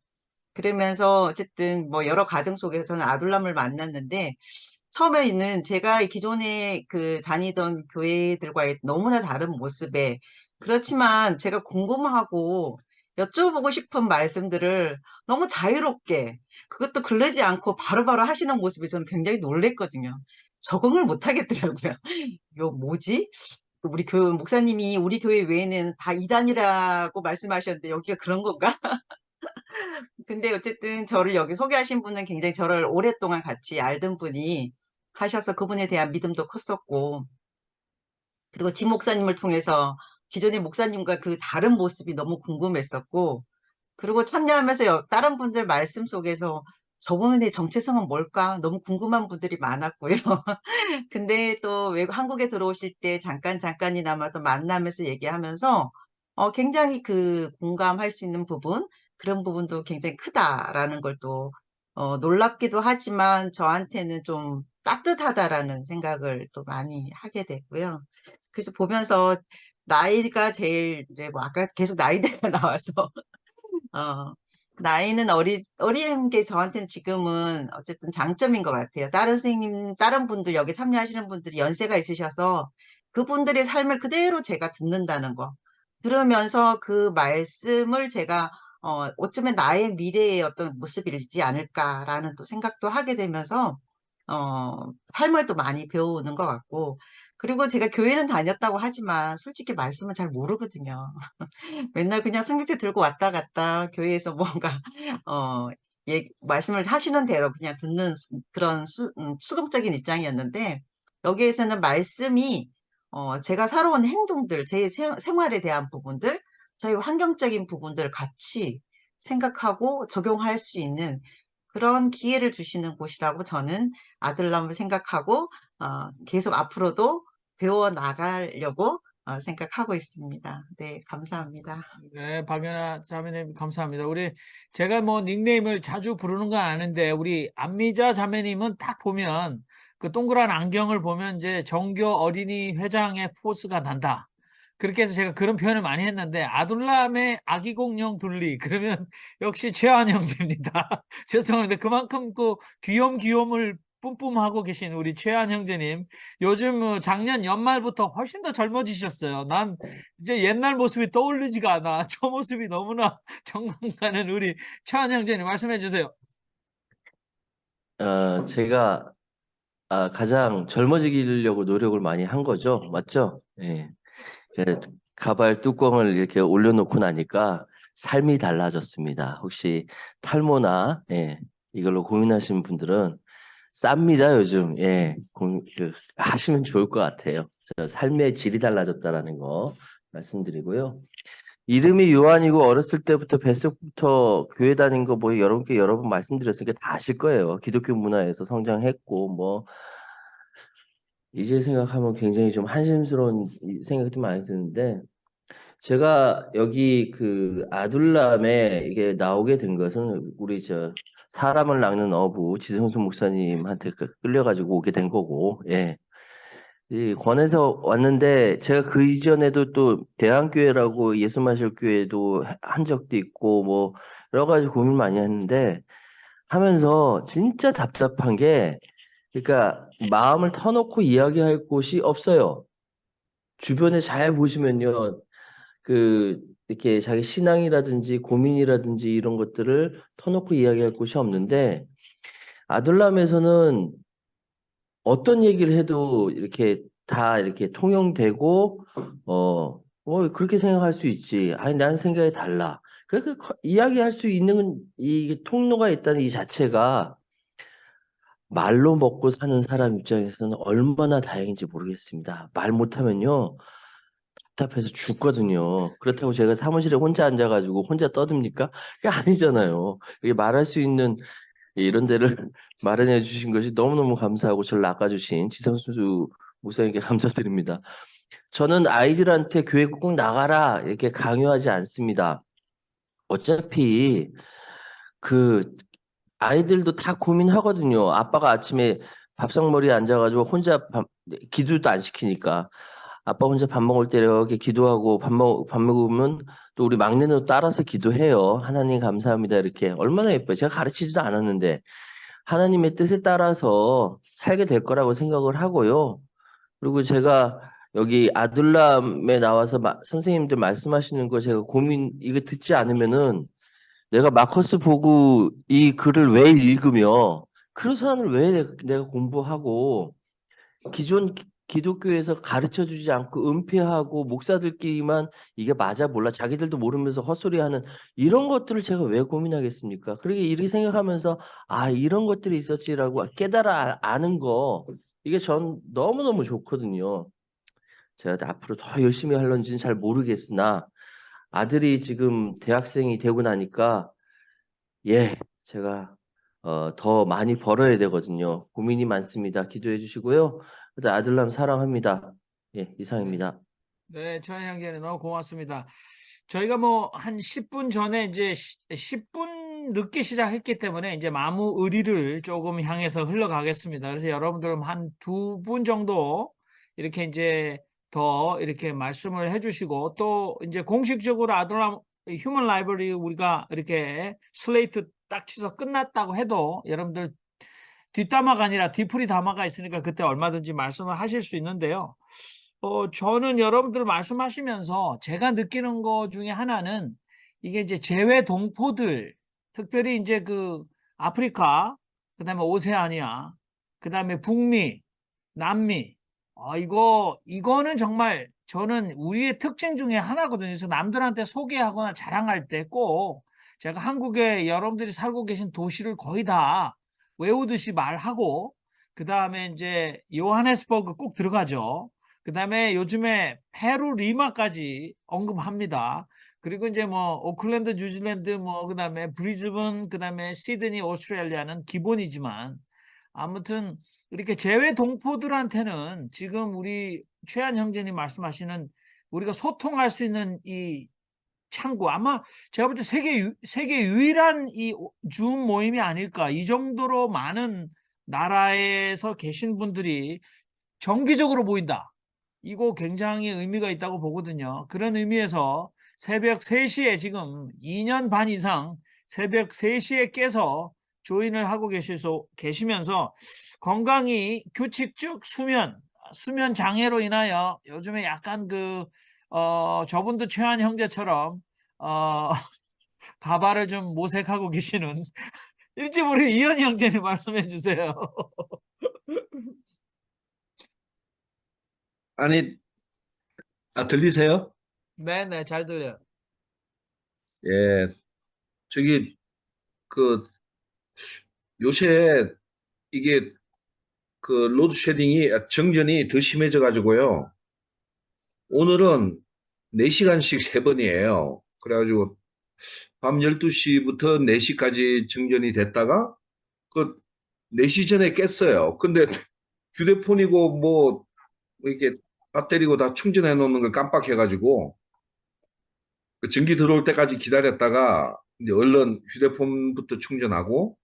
그러면서 어쨌든 뭐 여러 과정 속에서 저는 아둘람을 만났는데 처음에는 제가 기존에 그 다니던 교회들과의 너무나 다른 모습에 그렇지만 제가 궁금하고 여쭤보고 싶은 말씀들을 너무 자유롭게 그것도 그러지 않고 바로바로 하시는 모습에 저는 굉장히 놀랬거든요. 적응을 못 하겠더라고요. 이거 뭐지? 우리 목사님이 우리 교회 외에는 다 이단이라고 말씀하셨는데 여기가 그런 건가? 근데 어쨌든 저를 여기 소개하신 분은 굉장히 저를 오랫동안 같이 알던 분이 하셔서 그분에 대한 믿음도 컸었고, 그리고 지 목사님을 통해서 기존의 목사님과 그 다른 모습이 너무 궁금했었고, 그리고 참여하면서 다른 분들 말씀 속에서 저분의 정체성은 뭘까? 너무 궁금한 분들이 많았고요. 근데 또 외국 한국에 들어오실 때 잠깐이나마 또 만나면서 얘기하면서 굉장히 그 공감할 수 있는 부분, 그런 부분도 굉장히 크다라는 걸 또 놀랍기도 하지만 저한테는 좀 따뜻하다라는 생각을 또 많이 하게 됐고요. 그래서 보면서 나이가 제일 이제 뭐 아까 계속 나이대가 나와서 어, 나이는 어린 게 저한테는 지금은 어쨌든 장점인 것 같아요. 다른 선생님, 다른 분들, 여기 참여하시는 분들이 연세가 있으셔서 그분들의 삶을 그대로 제가 듣는다는 거. 들으면서 그 말씀을 제가, 어쩌면 나의 미래의 어떤 모습이지 않을까라는 또 생각도 하게 되면서, 삶을 또 많이 배우는 것 같고, 그리고 제가 교회는 다녔다고 하지만 솔직히 말씀은 잘 모르거든요. 맨날 그냥 성경책 들고 왔다 갔다 교회에서 뭔가 어, 말씀을 하시는 대로 그냥 듣는 그런 수동적인 입장이었는데 여기에서는 말씀이 제가 살아온 행동들, 제 생활에 대한 부분들, 저희 환경적인 부분들을 같이 생각하고 적용할 수 있는 그런 기회를 주시는 곳이라고 저는 아들람을 생각하고 계속 앞으로도 배워 나가려고 생각하고 있습니다. 네, 감사합니다. 네, 박연아 자매님 감사합니다. 제가 뭐 닉네임을 자주 부르는 건 아는데 우리 안미자 자매님은 딱 보면 그 동그란 안경을 보면 이제 정교 어린이 회장의 포스가 난다. 그렇게 해서 제가 그런 표현을 많이 했는데 아둘람의 아기 공룡 둘리 그러면 역시 최한 형제입니다. 죄송합니다. 그만큼 그 귀염을 뿜뿜하고 계신 우리 최한 형제님 요즘 작년 연말부터 훨씬 더 젊어지셨어요. 난 이제 옛날 모습이 떠오르지가 않아. 저 모습이 너무나 정감 가는 우리 최한 형제님 말씀해 주세요. 제가 가장 젊어지려고 노력을 많이 한 거죠. 맞죠? 예. 가발 뚜껑을 이렇게 올려놓고 나니까 삶이 달라졌습니다. 혹시 탈모나 이걸로 고민하시는 분들은 쌉니다, 요즘. 예. 하시면 좋을 것 같아요. 삶의 질이 달라졌다라는 거 말씀드리고요. 이름이 요한이고 어렸을 때부터 뱃속부터 교회 다닌 거 뭐 여러분께 여러 번 말씀드렸으니까 다 아실 거예요. 기독교 문화에서 성장했고 뭐 이제 생각하면 굉장히 좀 한심스러운 생각이 좀 많이 드는데 제가 여기 그 아둘람에 이게 나오게 된 것은 우리 사람을 낚는 어부 지성수 목사님한테 끌려가지고 오게 된 거고 예. 이 권에서 왔는데 제가 그 이전에도 또 대한교회라고 예수마실교회도 한 적도 있고 뭐 여러 가지 고민 많이 했는데 하면서 진짜 답답한 게 그러니까 마음을 터놓고 이야기할 곳이 없어요. 주변에 잘 보시면요. 이렇게 자기 신앙이라든지 고민이라든지 이런 것들을 터놓고 이야기할 곳이 없는데 아둘람에서는 어떤 얘기를 해도 이렇게 다 이렇게 통용되고 그렇게 생각할 수 있지. 아니 난 생각이 달라. 그렇게 이야기할 수 있는 이 통로가 있다는 이 자체가 말로 먹고 사는 사람 입장에서는 얼마나 다행인지 모르겠습니다. 말 못하면요 답답해서 죽거든요. 그렇다고 제가 사무실에 혼자 앉아가지고 혼자 떠듭니까? 그게 아니잖아요. 이게 말할 수 있는 이런 데를 마련해 주신 것이 너무너무 감사하고 저를 낚아주신 지성수 목사님께 감사드립니다. 저는 아이들한테 교회 꼭 나가라 이렇게 강요하지 않습니다. 어차피 그 아이들도 다 고민하거든요. 아빠가 아침에 밥상머리에 앉아가지고 혼자 기도도 안 시키니까 아빠 혼자 밥 먹을 때 이렇게 기도하고 밥 먹으면 또 우리 막내는 따라서 기도해요. 하나님 감사합니다 이렇게 얼마나 예뻐요. 제가 가르치지도 않았는데 하나님의 뜻에 따라서 살게 될 거라고 생각을 하고요. 그리고 제가 여기 아둘람에 나와서 선생님들 말씀하시는 거 제가 이거 듣지 않으면은 내가 마커스 보고 이 글을 왜 읽으며 크루산을 왜 내가 공부하고 기존 기독교에서 가르쳐 주지 않고 은폐하고 목사들끼리만 이게 맞아 몰라 자기들도 모르면서 헛소리하는 이런 것들을 제가 왜 고민하겠습니까? 그러게 이렇게 생각하면서 아 이런 것들이 있었지라고 깨달아 아는 거 이게 전 너무너무 좋거든요. 제가 앞으로 더 열심히 할런지는 잘 모르겠으나 아들이 지금 대학생이 되고 나니까 제가 더 많이 벌어야 되거든요. 고민이 많습니다. 기도해 주시고요. 아들남 사랑합니다. 이상입니다. 네, 조한 형제님 너무 고맙습니다. 저희가 뭐 한 10분 전에 이제 10분 늦게 시작했기 때문에 이제 마무 의리를 조금 향해서 흘러가겠습니다. 그래서 여러분들 한 2분 정도 이렇게 이제 더 이렇게 말씀을 해주시고 또 이제 공식적으로 아들람 휴먼 라이브러리 우리가 이렇게 슬레이트 딱 치서 끝났다고 해도 여러분들 뒷담화가 아니라 뒤풀이 담화가 있으니까 그때 얼마든지 말씀을 하실 수 있는데요. 저는 여러분들 말씀하시면서 제가 느끼는 것 중에 하나는 이게 이제 재외 동포들, 특별히 이제 그 아프리카, 그 다음에 오세아니아, 그 다음에 북미, 남미, 이거는 정말 저는 우리의 특징 중에 하나거든요. 그래서 남들한테 소개하거나 자랑할 때 꼭 제가 한국에 여러분들이 살고 계신 도시를 거의 다 외우듯이 말하고, 그 다음에 이제 요하네스버그 꼭 들어가죠. 그 다음에 요즘에 페루 리마까지 언급합니다. 그리고 이제 뭐 오클랜드 뉴질랜드 뭐 그 다음에 브리즈번 그 다음에 시드니 오스트레일리아는 기본이지만 아무튼 이렇게 재외 동포들한테는 지금 우리 최한 형제님 말씀하시는 우리가 소통할 수 있는 이 창구 아마 제가 볼 때 세계 유일한 이 줌 모임이 아닐까. 이 정도로 많은 나라에서 계신 분들이 정기적으로 모인다. 이거 굉장히 의미가 있다고 보거든요. 그런 의미에서 새벽 3시에 지금 2년 반 이상 새벽 3시에 깨서 조인을 하고 계시면서 건강히 규칙적 수면 장애로 인하여 요즘에 약간 저분도 최한 형제처럼 가발을 좀 모색하고 계시는 일찍 우리 이현희 형제님 말씀해 주세요. 아니, 들리세요? 네네, 잘 들려요. 예, 저기, 요새 이게 로드쉐딩이, 정전이 더 심해져 가지고요. 오늘은 4시간씩 3번이에요. 그래가지고 밤 12시부터 4시까지 정전이 됐다가 4시 전에 깼어요. 근데 휴대폰이고 뭐 이렇게 배터리고 다 충전해 놓는 걸 깜빡해가지고 전기 들어올 때까지 기다렸다가 이제 얼른 휴대폰부터 충전하고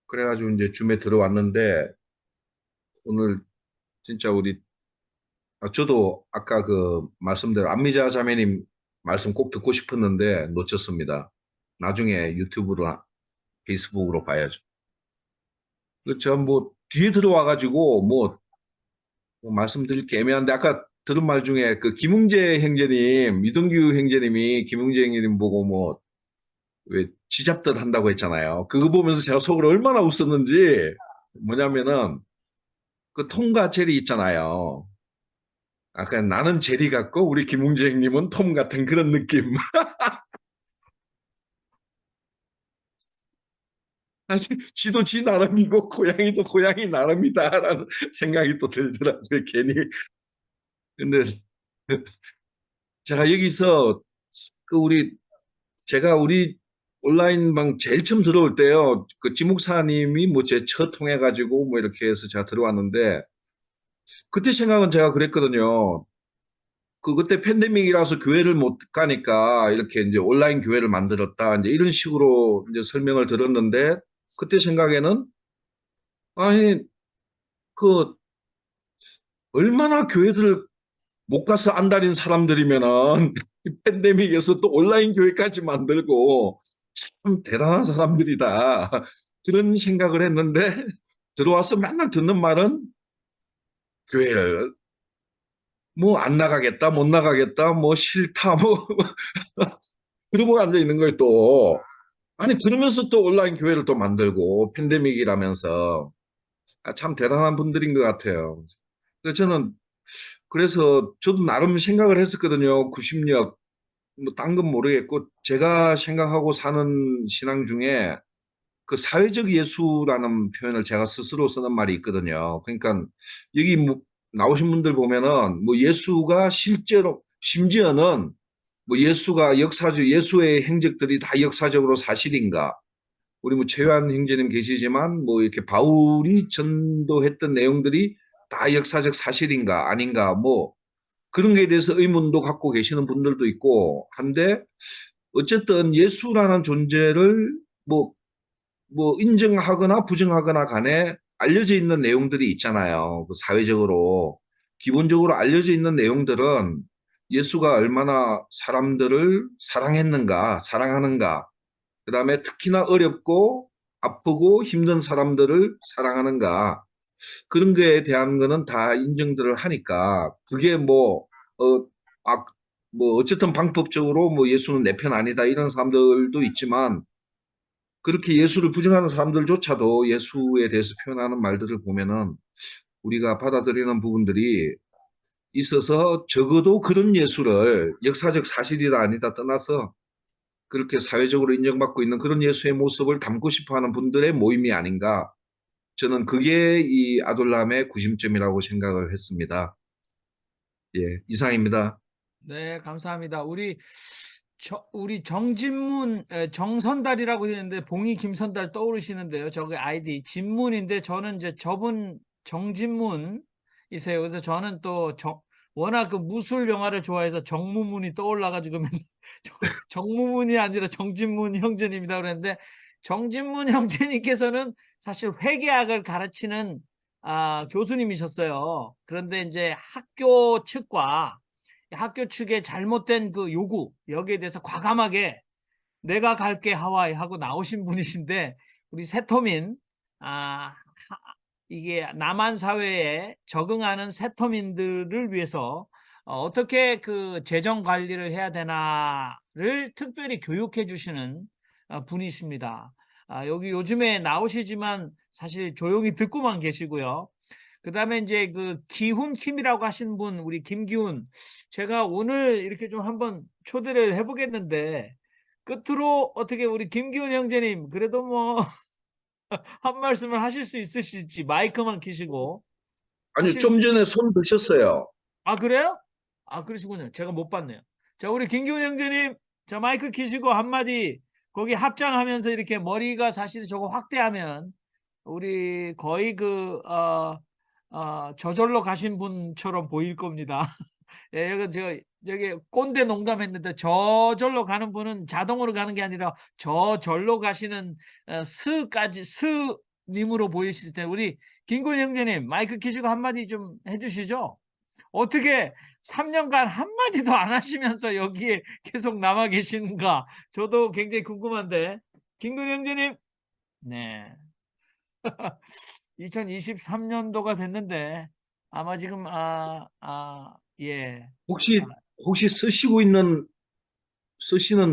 그래가지고 이제 줌에 들어왔는데 오늘 진짜 저도 아까 말씀대로 안미자 자매님 말씀 꼭 듣고 싶었는데 놓쳤습니다. 나중에 유튜브로 페이스북으로 봐야죠. 저 뭐 뒤에 들어와가지고 뭐 말씀드릴 게 애매한데 아까 들은 말 중에 김웅재 형제님, 이동규 형제님이 김웅재 형제님 보고 뭐 왜 쥐잡듯 한다고 했잖아요. 그거 보면서 제가 속으로 얼마나 웃었는지 뭐냐면은 그 톰과 제리 있잖아요. 아까 나는 제리 같고 우리 김웅재 형님은 톰 같은 그런 느낌. 아니, 쥐도 쥐 나름이고 고양이도 고양이 나름이다라는 생각이 또 들더라고요. 괜히. 근데 제가 여기서 제가 우리 온라인 방 제일 처음 들어올 때요. 그 지목사님이 뭐 제 첫 통해 가지고 뭐 이렇게 해서 제가 들어왔는데 그때 생각은 제가 그랬거든요. 그때 팬데믹이라서 교회를 못 가니까 이렇게 이제 온라인 교회를 만들었다. 이제 이런 식으로 이제 설명을 들었는데 그때 생각에는 아니 그 얼마나 교회들을 못 가서 안달인 사람들이면은 이 팬데믹에서 또 온라인 교회까지 만들고 참 대단한 사람들이다. 그런 생각을 했는데 들어와서 맨날 듣는 말은 교회를 뭐 안 나가겠다, 못 나가겠다, 뭐 싫다, 뭐 그러고 앉아 있는 거예요 또. 아니 그러면서 또 온라인 교회를 또 만들고 팬데믹이라면서 참 대단한 분들인 것 같아요. 그래서 저도 나름 생각을 했었거든요. 90력 뭐 딴 건 모르겠고 제가 생각하고 사는 신앙 중에 그 사회적 예수라는 표현을 제가 스스로 쓰는 말이 있거든요. 그러니까 여기 뭐 나오신 분들 보면은 뭐 예수가 실제로 심지어는 뭐 예수가 예수의 행적들이 다 역사적으로 사실인가? 우리 뭐 최요한 형제님 계시지만 뭐 이렇게 바울이 전도했던 내용들이 다 역사적 사실인가 아닌가 뭐 그런 거에 대해서 의문도 갖고 계시는 분들도 있고 한데 어쨌든 예수라는 존재를 뭐 인정하거나 부정하거나 간에 알려져 있는 내용들이 있잖아요. 그 사회적으로 기본적으로 알려져 있는 내용들은 예수가 얼마나 사람들을 사랑했는가, 사랑하는가, 그다음에 특히나 어렵고 아프고 힘든 사람들을 사랑하는가 그런 거에 대한 거는 다 인정들을 하니까 그게 뭐 어쨌든 방법적으로 뭐 예수는 내 편 아니다 이런 사람들도 있지만 그렇게 예수를 부정하는 사람들조차도 예수에 대해서 표현하는 말들을 보면은 우리가 받아들이는 부분들이 있어서 적어도 그런 예수를 역사적 사실이다 아니다 떠나서 그렇게 사회적으로 인정받고 있는 그런 예수의 모습을 담고 싶어 하는 분들의 모임이 아닌가. 저는 그게 이 아둘람의 구심점이라고 생각을 했습니다. 예, 이상입니다. 네, 감사합니다. 우리 정선달이라고 되는데 봉이 김선달 떠오르시는데요. 저기 아이디 진문인데 저는 이제 저분 정진문이세요. 그래서 저는 또 워낙 그 무술 영화를 좋아해서 정무문이 떠올라가지고 정무문이 아니라 정진문 형제님이다 그랬는데 정진문 형제님께서는 사실 회계학을 가르치는 교수님이셨어요. 그런데 이제 학교 측의 잘못된 그 요구 여기에 대해서 과감하게 내가 갈게 하와이 하고 나오신 분이신데 우리 세터민 이게 남한 사회에 적응하는 세터민들을 위해서 어떻게 그 재정 관리를 해야 되나를 특별히 교육해 주시는 분이십니다. 여기 요즘에 나오시지만 사실 조용히 듣고만 계시고요. 그 다음에 이제 그 기훈킴이라고 하신 분, 우리 김기훈. 제가 오늘 이렇게 좀 한번 초대를 해보겠는데, 끝으로 어떻게 우리 김기훈 형제님, 그래도 뭐, 한 말씀을 하실 수 있으실지, 마이크만 키시고. 아니, 좀 전에 손 드셨어요. 아, 그래요? 아, 그러시군요. 제가 못 봤네요. 자, 우리 김기훈 형제님, 자, 마이크 키시고 한마디, 거기 합장하면서 이렇게 머리가 사실 저거 확대하면, 우리 거의 저절로 가신 분처럼 보일 겁니다. 예, 저기 꼰대 농담했는데 저절로 가는 분은 자동으로 가는 게 아니라 저절로 가시는 스님으로 보이실 때 우리 김군 형제님 마이크 켜시고 한마디 좀 해주시죠. 어떻게 3년간 한마디도 안 하시면서 여기에 계속 남아 계시는가 저도 굉장히 궁금한데 김군 형제님. 네. 2023년도가 됐는데 아마 지금 예. 혹시 쓰시는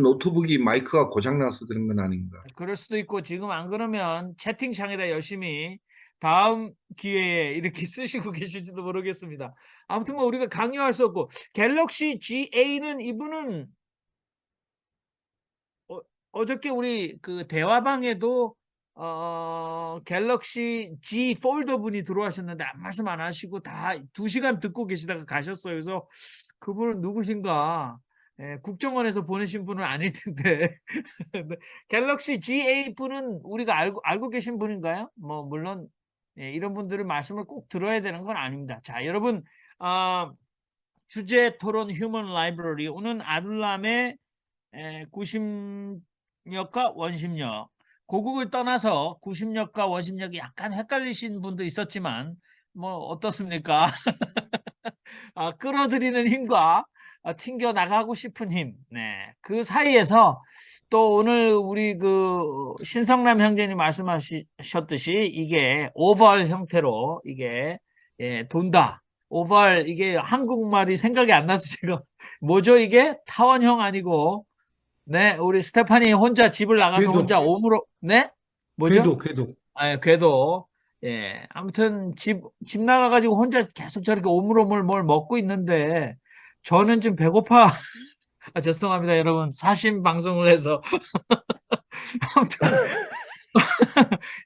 노트북이 마이크가 고장 나서 그런 건 아닌가? 그럴 수도 있고 지금 안 그러면 채팅창에다 열심히 다음 기회에 이렇게 쓰시고 계실지도 모르겠습니다. 아무튼 뭐 우리가 강요할 수 없고 갤럭시 G8는 이분은 어저께 우리 그 대화방에도 갤럭시 G 폴더 분이 들어와셨는데 아무 말씀 안 하시고 다 2시간 듣고 계시다가 가셨어요. 그래서 그분은 누구신가? 예, 국정원에서 보내신 분은 아닐 텐데 네, 갤럭시 G8 분은 우리가 알고 계신 분인가요? 뭐 물론 예, 이런 분들의 말씀을 꼭 들어야 되는 건 아닙니다. 자, 여러분 주제 토론 휴먼 라이브러리 오늘 아둘람의 90력과 원심력 고국을 떠나서 90력과 원심력이 약간 헷갈리신 분도 있었지만 뭐 어떻습니까? 끌어들이는 힘과 튕겨 나가고 싶은 힘. 네. 그 사이에서 또 오늘 우리 그 신성남 형제님 말씀하셨듯이 이게 오벌 형태로 이게 예, 돈다. 오벌 이게 한국말이 생각이 안 나서 지금 뭐죠 이게 타원형 아니고 네 우리 스테파니 혼자 집을 나가서 궤도, 혼자 옴으로 네 뭐죠? 궤도. 아, 궤도. 예, 아무튼 집 나가가지고 혼자 계속 저렇게 오물오물 뭘 먹고 있는데 저는 좀 배고파. 죄송합니다, 여러분. 사심 방송을 해서. 아무튼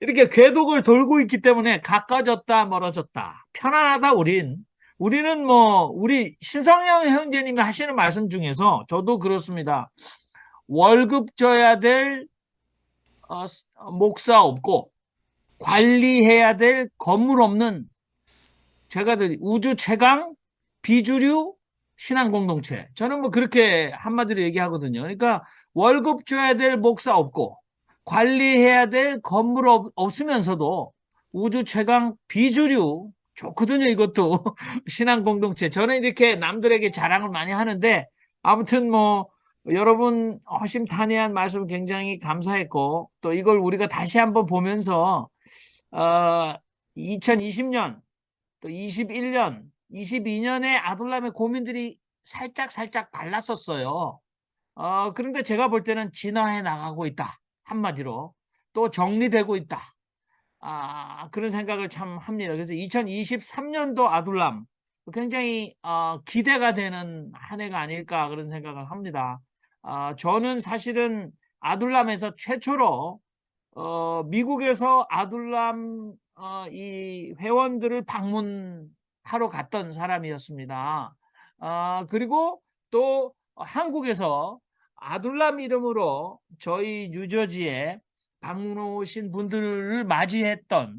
이렇게 궤도를 돌고 있기 때문에 가까워졌다, 멀어졌다. 편안하다, 우리는 뭐, 우리 신성영 형제님이 하시는 말씀 중에서 저도 그렇습니다. 월급 줘야 될 목사 없고, 관리해야 될 건물 없는 제가 우주 최강 비주류 신앙 공동체. 저는 뭐 그렇게 한마디로 얘기하거든요. 그러니까 월급 줘야 될 목사 없고 관리해야 될 건물 없으면서도 우주 최강 비주류 좋거든요. 이것도 신앙 공동체. 저는 이렇게 남들에게 자랑을 많이 하는데 아무튼 뭐 여러분 허심탄회한 말씀 굉장히 감사했고 또 이걸 우리가 다시 한번 보면서 2020년 또 21년, 22년에 아둘람의 고민들이 살짝 달랐었어요. 그런데 제가 볼 때는 진화해 나가고 있다. 한마디로. 또 정리되고 있다. 그런 생각을 참 합니다. 그래서 2023년도 아둘람 굉장히 기대가 되는 한 해가 아닐까 그런 생각을 합니다. 저는 사실은 아둘람에서 최초로 미국에서 아둘람 이 회원들을 방문하러 갔던 사람이었습니다. 그리고 또 한국에서 아둘람 이름으로 저희 뉴저지에 방문 오신 분들을 맞이했던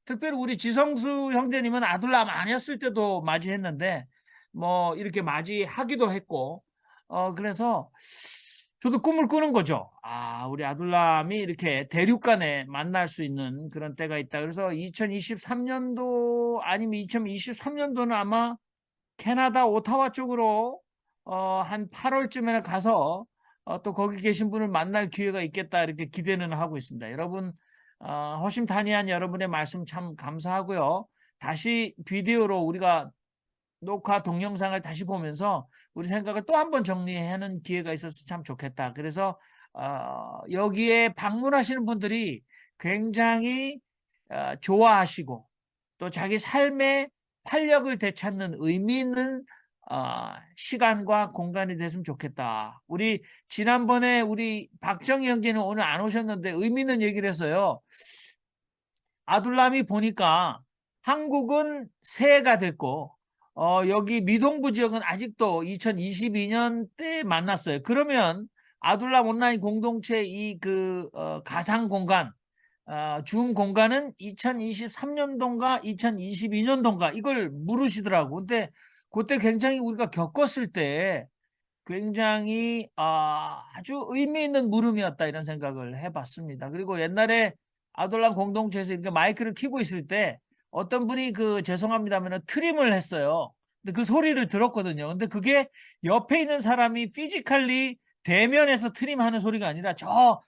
특별히 우리 지성수 형제님은 아둘람 아니었을 때도 맞이했는데 뭐 이렇게 맞이하기도 했고 그래서 저도 꿈을 꾸는 거죠. 우리 아둘람이 이렇게 대륙간에 만날 수 있는 그런 때가 있다. 그래서 2023년도 아니면 2023년도는 아마 캐나다 오타와 쪽으로 한 8월쯤에 가서 또 거기 계신 분을 만날 기회가 있겠다 이렇게 기대는 하고 있습니다. 여러분 허심탄회한 여러분의 말씀 참 감사하고요. 다시 비디오로 우리가 녹화 동영상을 다시 보면서 우리 생각을 또 한 번 정리하는 기회가 있어서 참 좋겠다. 그래서 여기에 방문하시는 분들이 굉장히 좋아하시고 또 자기 삶의 활력을 되찾는 의미 있는 시간과 공간이 됐으면 좋겠다. 우리 지난번에 우리 박정희 형제는 오늘 안 오셨는데 의미 있는 얘기를 했어요. 아둘람이 보니까 한국은 새해가 됐고 여기 미동부 지역은 아직도 2022년 때 만났어요. 그러면 아둘람 온라인 공동체 이 가상 공간, 줌 공간은 2023년도인가 2022년도인가 이걸 물으시더라고. 근데 그때 굉장히 우리가 겪었을 때 굉장히 아주 의미 있는 물음이었다 이런 생각을 해봤습니다. 그리고 옛날에 아둘람 공동체에서 이렇게 마이크를 켜고 있을 때 어떤 분이 죄송합니다면 트림을 했어요. 근데 그 소리를 들었거든요. 근데 그게 옆에 있는 사람이 피지컬리 대면에서 트림하는 소리가 아니라 저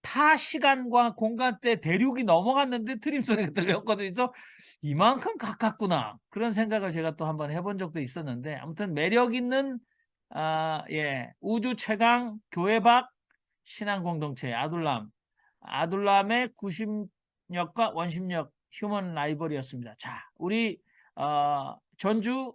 타 시간과 공간 때 대륙이 넘어갔는데 트림 소리가 들렸거든요. 그래서 이만큼 가깝구나 그런 생각을 제가 또 한번 해본 적도 있었는데 아무튼 매력 있는 우주 최강 교회 밖 신앙 공동체 아둘람의 구심력과 원심력 휴먼 라이벌이었습니다. 자, 우리 전주